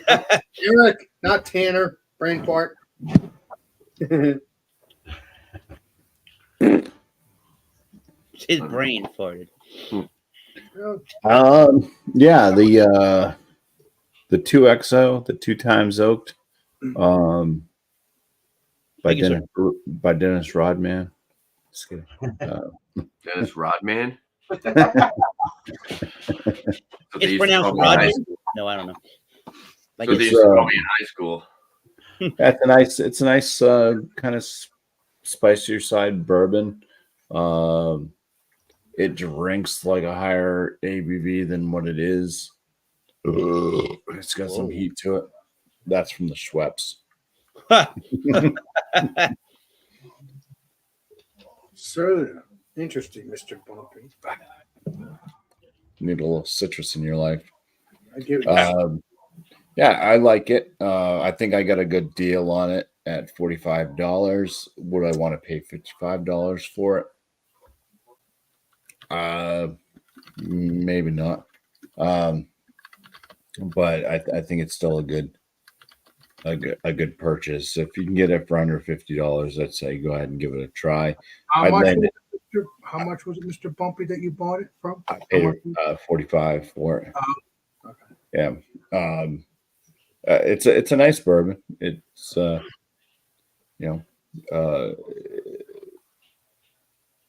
Eric, not Tanner. Brain fart. His brain farted. Yeah, the 2XO, the 2 times oaked, by Thank you, sir. Dennis Rodman. Just kidding. Dennis Rodman. It's pronounced Rodman. No, I don't know. Like So they it's, used to call me in high school. It's a nice kind of spicier side bourbon. It drinks like a higher ABV than what it is. It's got some heat to it. That's from the Schweppes. So interesting, Mr. Bumpy. Need a little citrus in your life. I give it. Yeah, I like it. I think I got a good deal on it at $45. Would I want to pay $55 for it? Maybe not. But I think it's still a good purchase. If you can get it for under $50, I'd say go ahead and give it a try. How much was it, Mr. Bumpy, that you bought it from? I paid $45 for it. Okay. Yeah. It's a nice bourbon. It's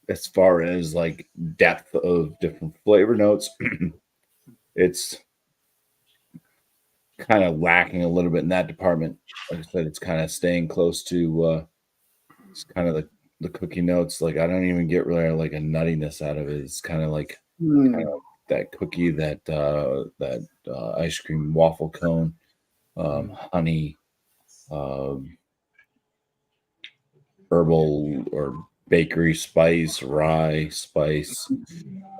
as far as like depth of different flavor notes, it's kind of lacking a little bit in that department. Like I said, it's kind of staying close to it's kind of the cookie notes. Like I don't even get really like a nuttiness out of it. It's kind of like that cookie, that ice cream waffle cone, honey, herbal or bakery spice, rye spice,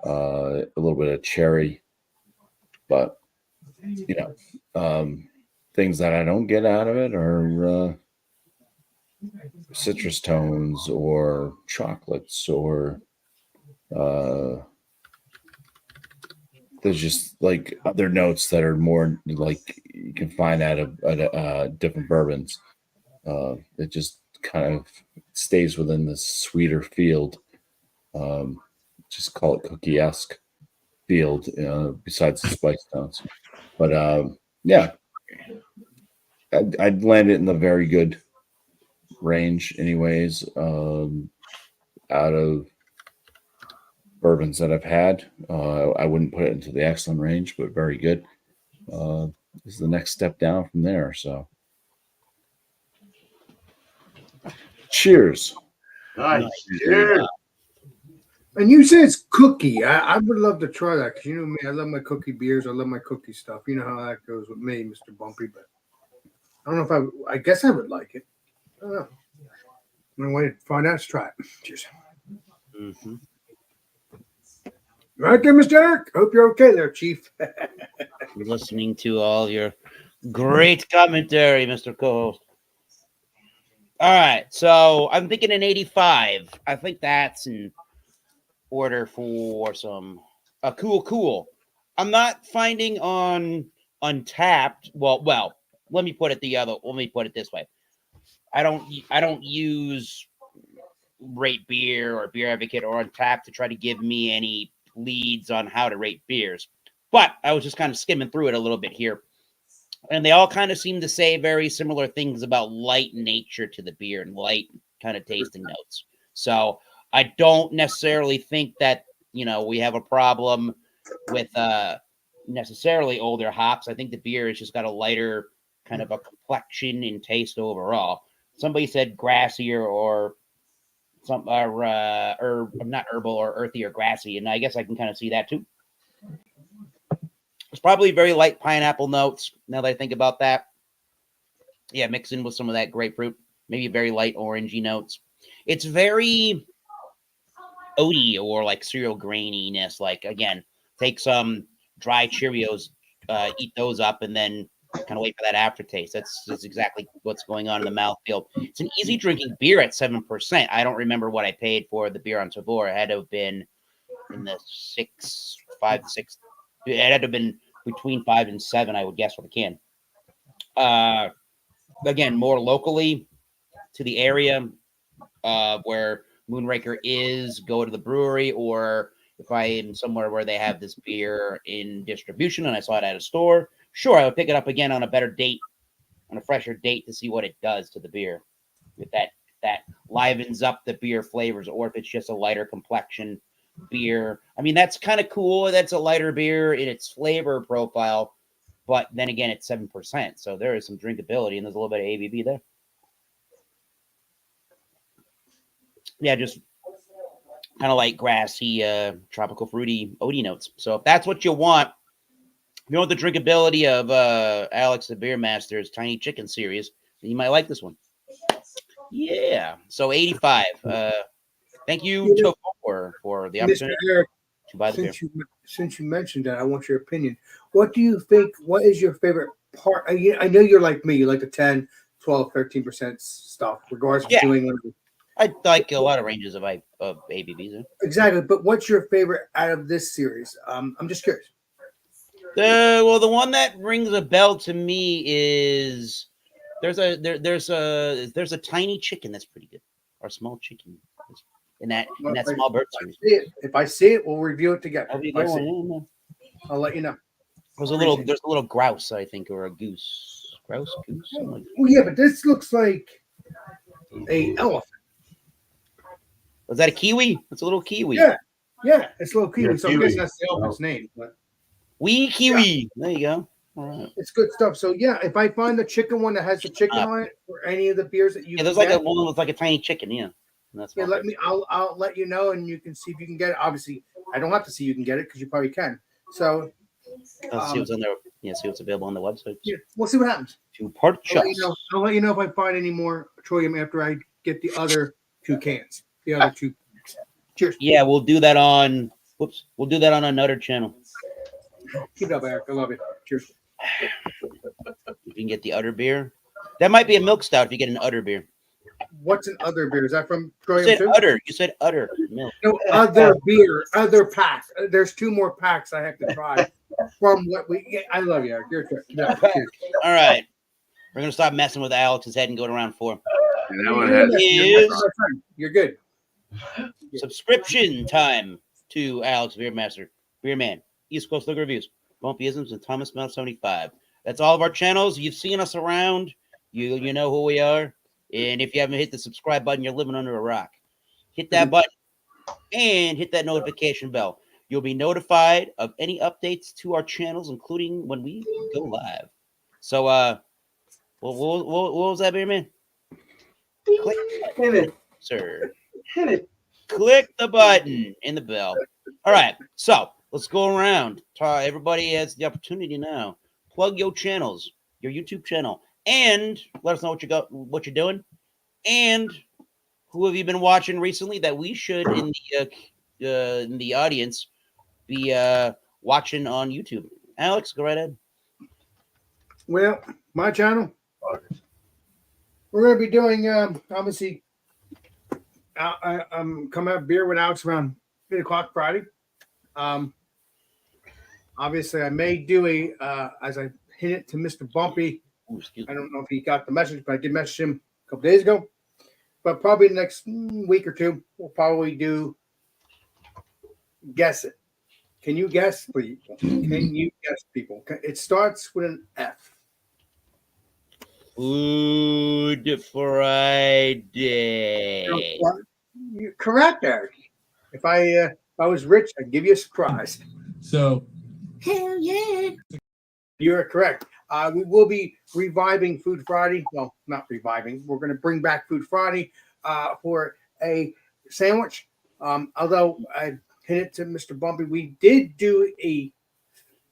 a little bit of cherry, but things that I don't get out of it are citrus tones or chocolates, or there's just like other notes that are more like you can find out of different bourbons. It just kind of stays within the sweeter field. Just call it cookie-esque field, besides the spice notes. But yeah, I'd land it in the very good range anyways, out of bourbons that I've had. I wouldn't put it into the excellent range, but very good. This is the next step down from there. So cheers. Nice. Cheers. And you said it's cookie. I would love to try that because you know me, I love my cookie beers. I love my cookie stuff. You know how that goes with me, Mr. Bumpy. But I don't know if I guess I would like it. I don't know. I'm gonna wait to find out. Let's try it. Cheers. Mm-hmm. Right there, Mr. Eric. Hope you're okay there, Chief. We're listening to all your great commentary, Mr. Co-host. All right, so I'm thinking an 85. I think that's in order for some cool. I'm not finding on Untapped. Well, let me put it this way. I don't use Rate Beer or Beer Advocate or Untapped to try to give me any leads on how to rate beers. But I was just kind of skimming through it a little bit here. And they all kind of seem to say very similar things about light nature to the beer and light kind of tasting notes. So I don't necessarily think that, we have a problem with necessarily older hops. I think the beer has just got a lighter kind of a complexion and taste overall. Somebody said grassier or not herbal or earthy or grassy, and I guess I can kind of see that too. It's probably very light pineapple notes. Now that I think about that, yeah, mixed in with some of that grapefruit, maybe very light orangey notes. It's very oaty or like cereal graininess. Like again, take some dry Cheerios, eat those up, and then kind of wait for that aftertaste. That's exactly what's going on in the mouthfeel. It's an easy drinking beer at 7%. I don't remember what I paid for the beer on Tavour. It had to have been in the 5, 6. It had to have been between 5 and 7, I would guess, for the can. Again, more locally to the area where Moonraker is, go to the brewery, or if I am somewhere where they have this beer in distribution and I saw it at a store, sure, I would pick it up again on a better date, on a fresher date to see what it does to the beer. If that livens up the beer flavors, or if it's just a lighter complexion beer. I mean, that's kind of cool. That's a lighter beer in its flavor profile, but then again, it's 7%, so there is some drinkability and there's a little bit of ABV there. Yeah, just kind of like grassy, tropical, fruity, oaty notes. So if that's what you want, you know the drinkability of Alex the Beer Master's Tiny Chicken series, then you might like this one. Yeah, so 85. Thank you to for the opportunity Eric, to buy the beer. Since you mentioned that, I want your opinion. What do you think? What is your favorite part? I know you're like me. You like the 10, 12, 13% stuff, regardless of doing it. I like a lot of ranges of ABVs. Exactly, but what's your favorite out of this series? I'm just curious. The one that rings a bell to me is there's a tiny chicken that's pretty good, or a small chicken in that small bird series. If I see it, we'll review it together. I'll let you know. There's a little grouse, I think, or a goose. Goose. Like well, yeah, but this looks like a elephant. Was that a kiwi? It's a little kiwi. Yeah, it's a little kiwi. Yeah, so I guess that's the elephant's name. But wee kiwi. Yeah. There you go. All right. It's good stuff. So yeah, if I find the chicken one that has the chicken on it, or any of the beers that you there's like a one with like a tiny chicken. Yeah. That's let me. I'll let you know, and you can see if you can get it. Obviously, I don't have to see you can get it because you probably can. So let's see what's on there. Yeah, see what's available on the website. Yeah, we'll see what happens. I'll let you know if I find any more Trillium after I get the other 2 cans. The other 2. Cheers. Yeah, we'll do that on. We'll do that on another channel. Keep it up, Eric. I love it. Cheers. You can get the udder beer. That might be a milk stout if you get an udder beer. What's an udder beer? Is that from Trillium? You said udder. You said udder milk. No, other beer, other packs. There's 2 more packs I have to try from what we. I love you, Eric. You're good. Yeah, all right. We're gonna stop messing with Alex's head and go to round 4. And that one has You're good. Subscription time to Alex Beermaster, Beerman, East Coast Liquor Reviews, Bumpyisms, and Thomas Mel 75. That's all of our channels. You've seen us around. You know who we are. And if you haven't hit the subscribe button, you're living under a rock. Hit that button and hit that notification bell. You'll be notified of any updates to our channels, including when we go live. So, what was that, Beerman? Click it, sir. Hit it. Click the button and the bell. All right, so let's go around. Everybody has the opportunity now. Plug your channels, your YouTube channel, and let us know what you're doing, and who have you been watching recently that we should in the audience be watching on YouTube. Alex, go right ahead. Well, my channel. We're going to be doing, obviously, I'm coming out beer with Alex around 8 o'clock Friday. Obviously, I may do as I hinted to Mr. Bumpy. Ooh, excuse I me. don't know if he got the message, but I did message him a couple days ago. But probably the next week or two, we'll probably do Guess It. Can you guess, please? Can you guess, people? It starts with an F. Food Friday. You're correct, Eric. If I was rich, I'd give you a surprise. So, hell yeah. You are correct. We will be reviving Food Friday. Well, not reviving. We're going to bring back Food Friday for a sandwich. Although I hinted to Mr. Bumpy, we did do a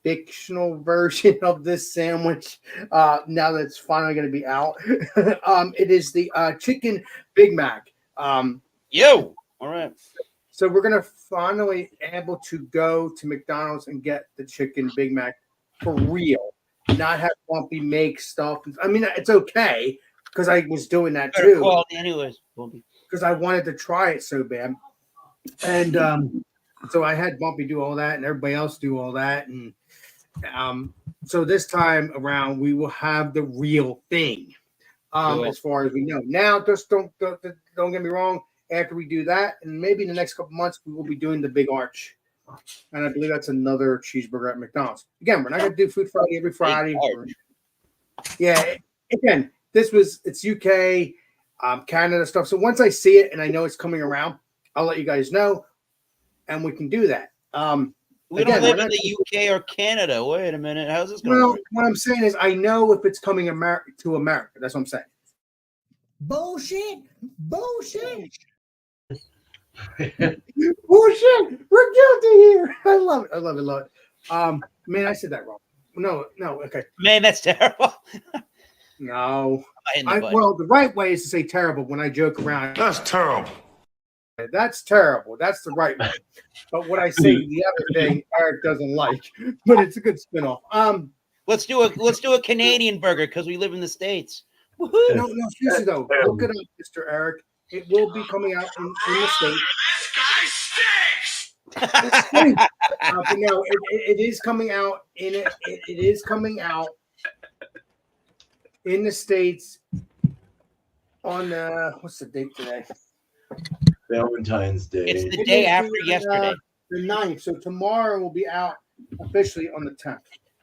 fictional version of this sandwich. Now that it's finally going to be out, it is the chicken Big Mac. Yo. All right. So we're going to finally able to go to McDonald's and get the chicken Big Mac for real. Not have Bumpy make stuff. I mean, it's okay because I was doing that Better too. quality anyways. Bumpy. Because I wanted to try it so bad. And so I had Bumpy do all that and everybody else do all that. And so this time around, we will have the real thing Cool. as far as we know. Now, just don't get me wrong. After we do that, and maybe in the next couple months, we will be doing the Big Arch. And I believe that's another cheeseburger at McDonald's. Again, we're not going to do Food Friday every Friday. Yeah, again, it's UK, Canada stuff. So once I see it and I know it's coming around, I'll let you guys know, and we can do that. We Again, don't live we're in not- the UK or Canada. Wait a minute. How's this going to Well, work? what I'm saying is I know if it's coming to America. That's what I'm saying. Bullshit. Bullshit! We're guilty here. I love it. I love it. Man, I said that wrong. No, okay. Man, that's terrible. No. In the butt. Well, the right way is to say terrible when I joke around. That's terrible. That's terrible. That's the right way. But what I say, the other thing, Eric doesn't like, but it's a good spinoff. Let's do a Canadian burger because we live in the States. Woohoo! No, seriously though, look it up, Mr. Eric. It will be coming out in the States. This guy stinks. But no, it is coming out in it. It is coming out in the States on what's the date today? Valentine's Day. It's the It day is after the, yesterday. The 9th. So tomorrow will be out officially on the 10th.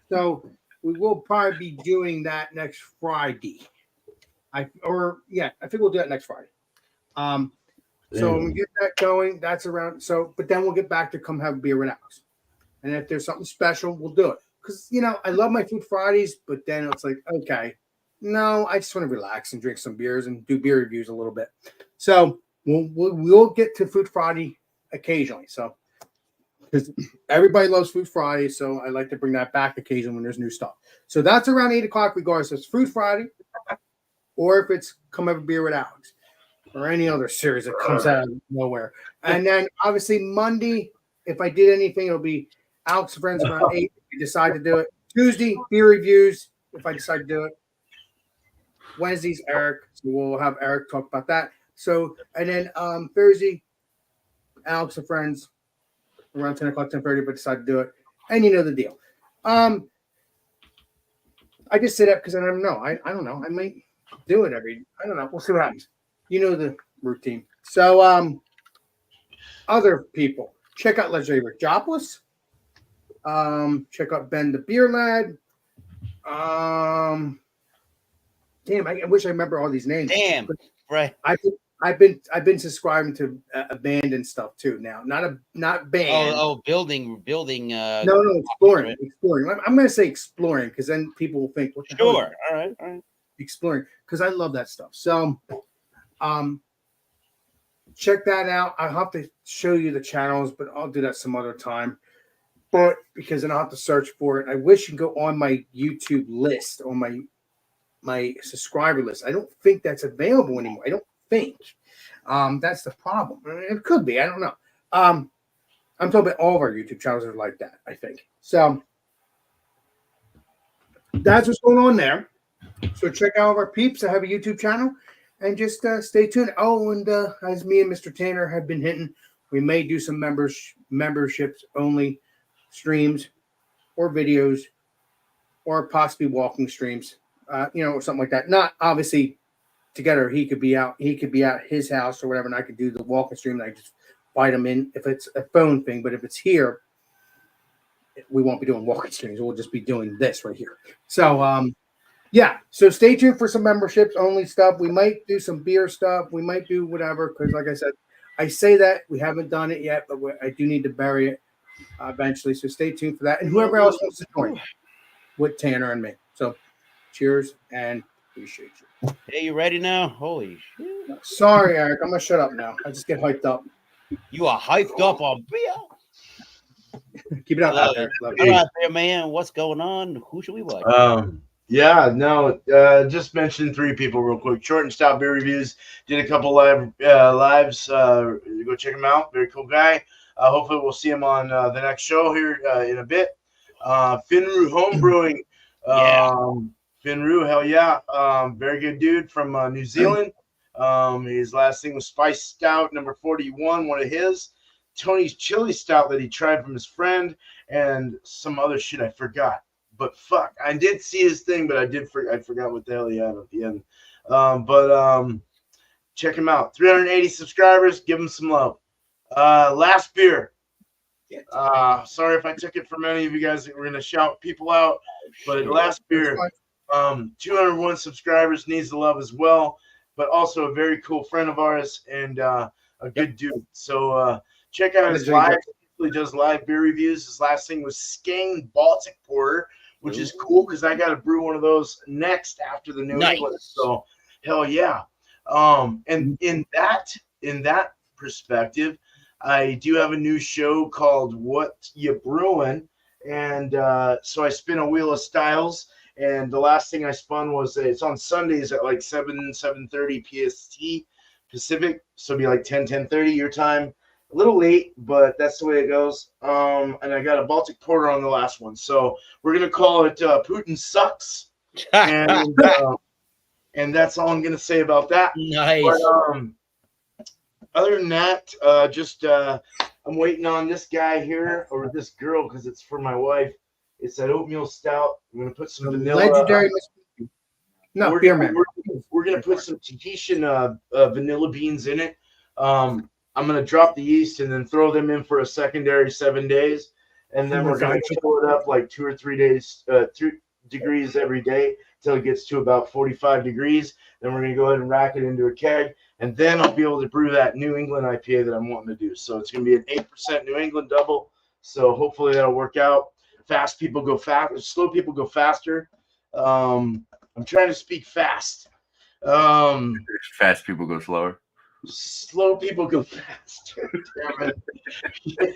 So we will probably be doing that next Friday. I think we'll do that next Friday. So when we get that going, that's around. So, but then we'll get back to come have a beer with Alex. And if there's something special, we'll do it. Because I love my Food Fridays, but then it's like, okay, no, I just want to relax and drink some beers and do beer reviews a little bit. So we'll get to Food Friday occasionally. So because everybody loves Food Friday, so I like to bring that back occasionally when there's new stuff. So that's around 8 o'clock, regardless if it's Food Friday or if it's Come Have a Beer with Alex or any other series that comes out of nowhere. And then obviously Monday, if I did anything, it'll be Alex and Friends around 8 if we decide to do it. Tuesday, beer reviews if I decide to do it. Wednesdays, Eric. So we'll have Eric talk about that. So, and then Thursday, Alex and Friends around 10 o'clock, 10:30, but decide to do it. And you know the deal. I just say that because I don't know. I don't know. I might do it I don't know. We'll see what happens. You know the routine. So, other people, check out Legendary Rick Jopless. Check out Ben the Beer Lad. Damn, I wish I remember all these names. Damn, right. I've been subscribing to a band and stuff too now. Not band. Building. No, exploring. I'm going to say exploring because then people will think, what the hell? Sure. All right. Exploring because I love that stuff. So, check that out. I'll have to show you the channels, but I'll do that some other time. But because then I'll have to search for it. I wish you could go on my YouTube list on my subscriber list. I don't think that's available anymore. I don't think. That's the problem. It could be. I don't know. I'm talking about all of our YouTube channels are like that, I think. So that's what's going on there. So check out our peeps that have a YouTube channel. and just stay tuned. Oh, and as me and Mr. Tanner have been hinting, we may do some memberships only streams or videos, or possibly walking streams, or something like that. Not obviously together. He could be out. He could be at his house or whatever, and I could do the walking stream. And I just bite him in if it's a phone thing. But if it's here, we won't be doing walking streams. We'll just be doing this right here. So, yeah. So stay tuned for some memberships only stuff. We might do some beer stuff. We might do whatever because, like I said, I say that we haven't done it yet, but I do need to bury it eventually. So stay tuned for that, and whoever else wants to join with Tanner and me. So, cheers and appreciate you. Hey, you ready now? Holy shit! Sorry, Eric. I'm gonna shut up now. I just get hyped up. You are hyped up on beer. Keep it up, Love Eric. Love All you. right, there, man. What's going on? Who should we watch? Yeah, no, just mention 3 people real quick. Short and Stout Beer Reviews did a couple lives. Go check him out. Very cool guy. Hopefully we'll see him on the next show here in a bit. Finru Home Brewing. Finru, hell yeah. Very good dude from New Zealand. His last thing was Spice Stout number 41, one of his. Tony's Chili Stout that he tried from his friend, and some other shit I forgot. But fuck, I did see his thing, but I forgot what the hell he had at the end. Check him out. 380 subscribers. Give him some love. Last beer. Sorry if I took it from any of you guys that were gonna shout people out, but last beer. 201 subscribers, needs the love as well, but also a very cool friend of ours and a good dude. So check out his live. He does live beer reviews. His last thing was Skane Baltic Porter, which is cool because I got to brew one of those next after the New England. So hell yeah. And in that perspective, I do have a new show called What You Brewing, and so I spin a wheel of styles. And the last thing I spun was it's on Sundays at like 7:30 PST Pacific, so it'll be like 10:30 your time. A little late, but that's the way it goes. And I got a Baltic Porter on the last one, so we're gonna call it Putin Sucks, and that's all I'm gonna say about that. Nice. But, other than that, I'm waiting on this guy here or this girl because it's for my wife. It's that oatmeal stout. I'm gonna put some vanilla. Legendary. No, we're beer man. We're gonna put some Tahitian vanilla beans in it. I'm gonna drop the yeast and then throw them in for a secondary 7 days, and then we're gonna chill it up like 2 or 3 days, 2 degrees every day till it gets to about 45 degrees. Then we're gonna go ahead and rack it into a keg, and then I'll be able to brew that New England IPA that I'm wanting to do. So it's gonna be an 8% New England double. So hopefully that'll work out. Fast people go fast. Slow people go faster. I'm trying to speak fast. Fast people go slower. Slow people go faster. Damn it.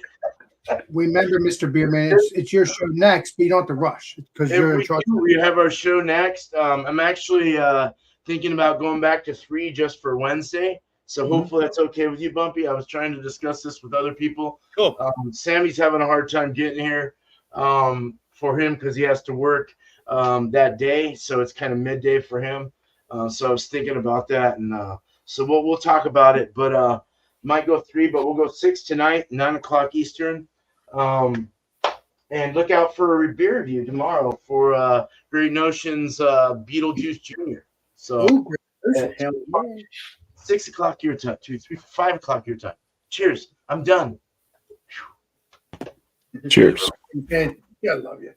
Remember, Mr. Beerman, it's your show next, but you don't have to rush because you're in charge. We have our show next. I'm actually thinking about going back to 3 just for Wednesday. So hopefully that's okay with you, Bumpy. I was trying to discuss this with other people. Cool. Sammy's having a hard time getting here for him because he has to work that day. So it's kind of midday for him. So I was thinking about that. And so we'll talk about it. But might go 3, but we'll go 6 tonight, 9 o'clock Eastern. And look out for a beer review tomorrow for Great Notions Beetlejuice Jr. So at 6 o'clock your time, 2, 3, 5 o'clock your time. Cheers. I'm done. Cheers. Okay. Yeah, I love you.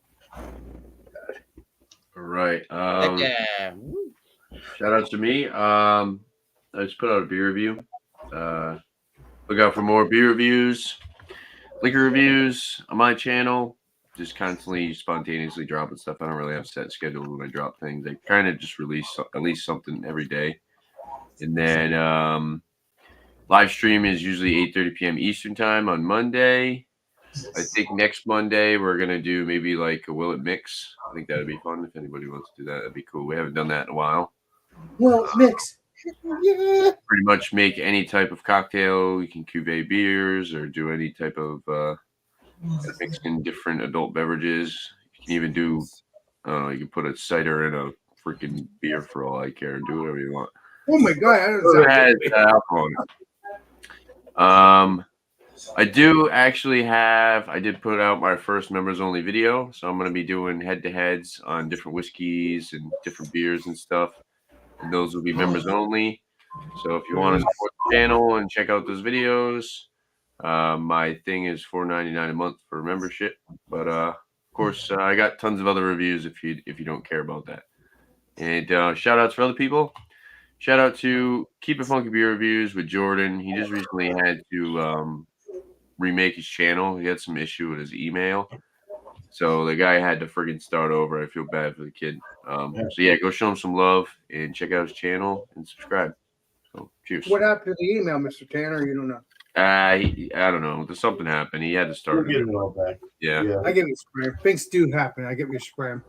All right. Yeah. Shout out to me. I just put out a beer review. Look out for more beer reviews, liquor reviews on my channel. Just constantly spontaneously dropping stuff. I don't really have a set schedule when I drop things. I kind of just release at least something every day. And then live stream is usually 8:30 p.m. Eastern time on Monday. I think next Monday we're going to do maybe like a Will It Mix. I think that would be fun. If anybody wants to do that, that'd be cool. We haven't done that in a while. Well, mix. Yeah. Pretty much make any type of cocktail. You can cuvee beers or do any type of mix in different adult beverages. You can even do, you can put a cider in a freaking beer for all I care and do whatever you want. Oh my god, that doesn't It sound has good. alcohol in it. I do actually have. I did put out my first members only video, so I'm going to be doing head to heads on different whiskeys and different beers and stuff, and those will be members only. So if you want to support the channel and check out those videos, my thing is $4.99 a month for membership. But of course, I got tons of other reviews if you don't care about that. And shout outs for other people. Shout out to Keep It Funky Beer Reviews with Jordan. He just recently had to remake his channel. He had some issue with his email. So the guy had to friggin' start over. I feel bad for the kid. So yeah, go show him some love and check out his channel and subscribe. So cheers. What happened to the email, Mr. Tanner? You don't know. I don't know. There's something happened. He had to We'll start. get it all back. Yeah. Yeah. I give you a spray. Things do happen. I give you a spray. All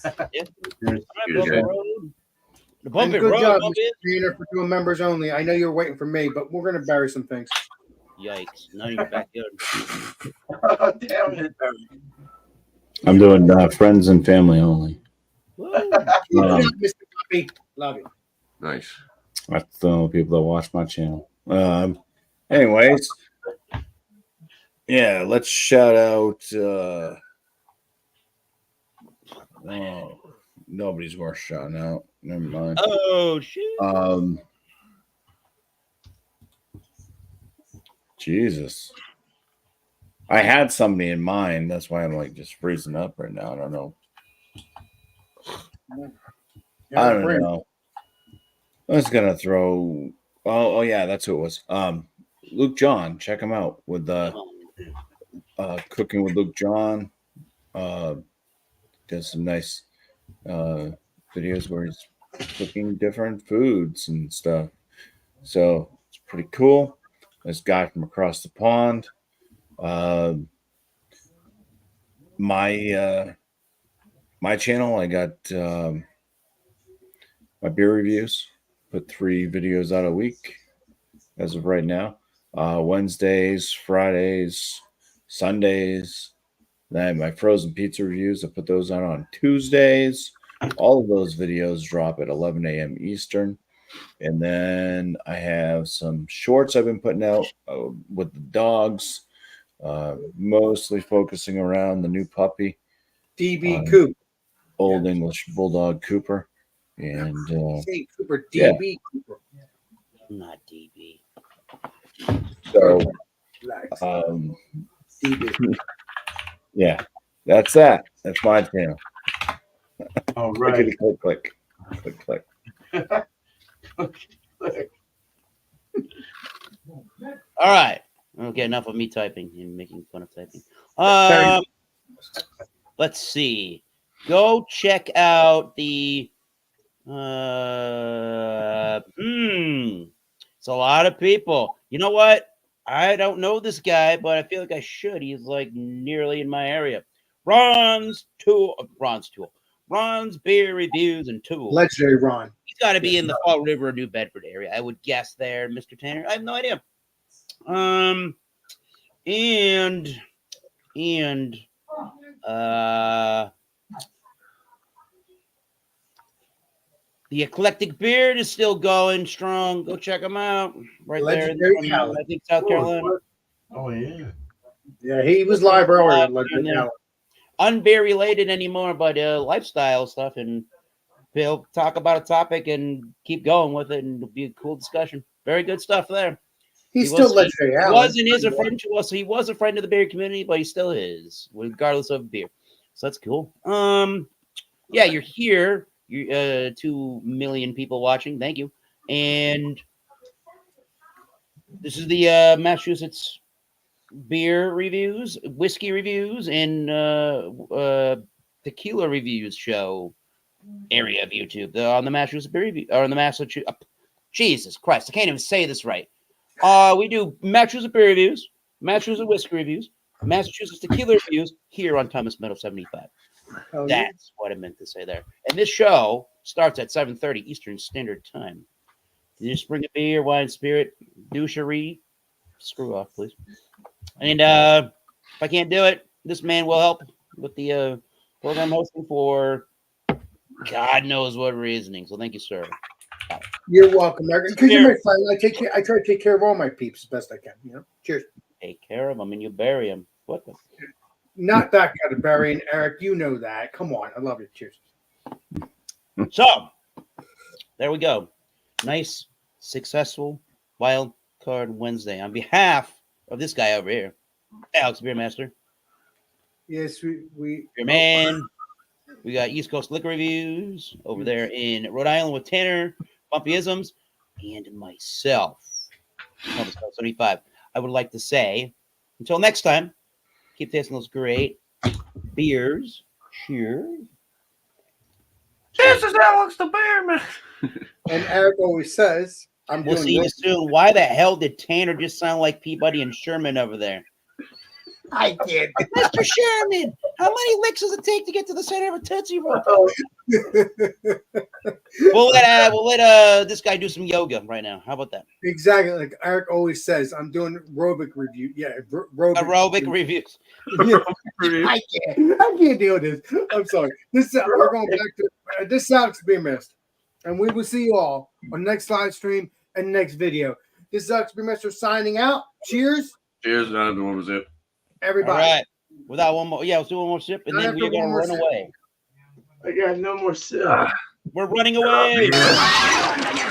right, Cheers, Bumpy guys. Road. The And Bumpy good Road, job, Bumpy. Mr. Tanner, for doing members only. I know you're waiting for me, but we're gonna bury some things. Yikes! None of your backyard. Damn it. I'm doing friends and family only. Woo. Keep it up, Mr. Puppy. Love you. Nice. That's the only people that watch my channel. Anyways, yeah, let's shout out. Oh, nobody's worth shouting out. Never mind. Oh shoot! Jesus, I had somebody in mind. That's why I'm like just freezing up right now. I don't know. I don't know. I was gonna throw. Oh yeah, that's who it was. Luke John, check him out with the Cooking with Luke John. Does some nice videos where he's cooking different foods and stuff. So it's pretty cool. This guy from across the pond. My channel, I got my beer reviews. Put 3 videos out a week as of right now. Wednesdays, Fridays, Sundays. Then my frozen pizza reviews, I put those out on Tuesdays. All of those videos drop at 11 a.m. Eastern. And then I have some shorts I've been putting out with the dogs, mostly focusing around the new puppy, DB Coop. Old English Bulldog Cooper. And Say Cooper. yeah. DB Cooper. Not DB. so, Relax. DB. yeah, that's that. That's my channel. All Click, right. click, click, click, click. All right. Okay, enough of me typing and making fun of typing. Let's see. Go check out the. It's a lot of people. You know what? I don't know this guy, but I feel like I should. He's like nearly in my area. Ron's Beer Reviews and Tools. Legendary Ron. He's got to be in the Fall River, New Bedford area. I would guess there, Mr. Tanner. I have no idea. The Eclectic Beard is still going strong. Go check them out. Right Legendary there. Cal. I think South Carolina. Oh, yeah. Yeah, he was live earlier. Legendary Cal. Unbeer related anymore, but lifestyle stuff. And he'll talk about a topic and keep going with it, and it'll be a cool discussion. Very good stuff there. He's still Legendary He Alan. was and is a friend to us. He was a friend of the beer community, but he still is, regardless of beer. So that's cool. Yeah, you're here. You 2 million people watching. Thank you. And this is the Massachusetts beer reviews, whiskey reviews, and tequila reviews show area of YouTube. On the Massachusetts beer review, or on the Massachusetts. Jesus Christ, I can't even say this right. We do Massachusetts beer reviews, Massachusetts whiskey reviews, Massachusetts tequila reviews here on Thomas Meadow 75. Oh, yeah. That's what I meant to say there. And this show starts at 7:30 Eastern Standard Time. You just bring a beer, wine, spirit, douchery. Screw off, please. And if I can't do it, this man will help with the program hosting for God knows what reasoning. So thank you, sir. You're welcome, Eric. Because you're my friend. I try to take care of all my peeps as best I can. You know. Cheers. Take care of them and you bury them. What the? Not that kind of burying, Eric. You know that. Come on. I love you. Cheers. So there we go. Nice, successful wild card Wednesday. On behalf of this guy over here, Alex Beermaster, Yes, we your man. We got East Coast Liquor Reviews over there in Rhode Island with Tanner, Bumpyisms, and myself, Thomas 75. I would like to say, until next time, keep tasting those great beers. Cheers. This is Alex the Bear Man. and Eric always says, "I'm We'll doing see you great." soon. Why the hell did Tanner just sound like Peabody and Sherman over there? I did. Mr. Sherman, how many licks does it take to get to the center of a Tootsie Roll? We'll let this guy do some yoga right now. How about that? Exactly, like Eric always says, I'm doing aerobic review. Yeah, Aerobic reviews. Yeah. I can't deal with this. I'm sorry. We're going back to this is Alex Beermaster, and we will see you all on next live stream and next video. This is Alex Beermaster signing out. Cheers, Cheers, what was it? everybody. All right. Without one more, let's do one more sip, and Not then after we're gonna one more run sip. away. I got no more sip. We're running away. Yeah.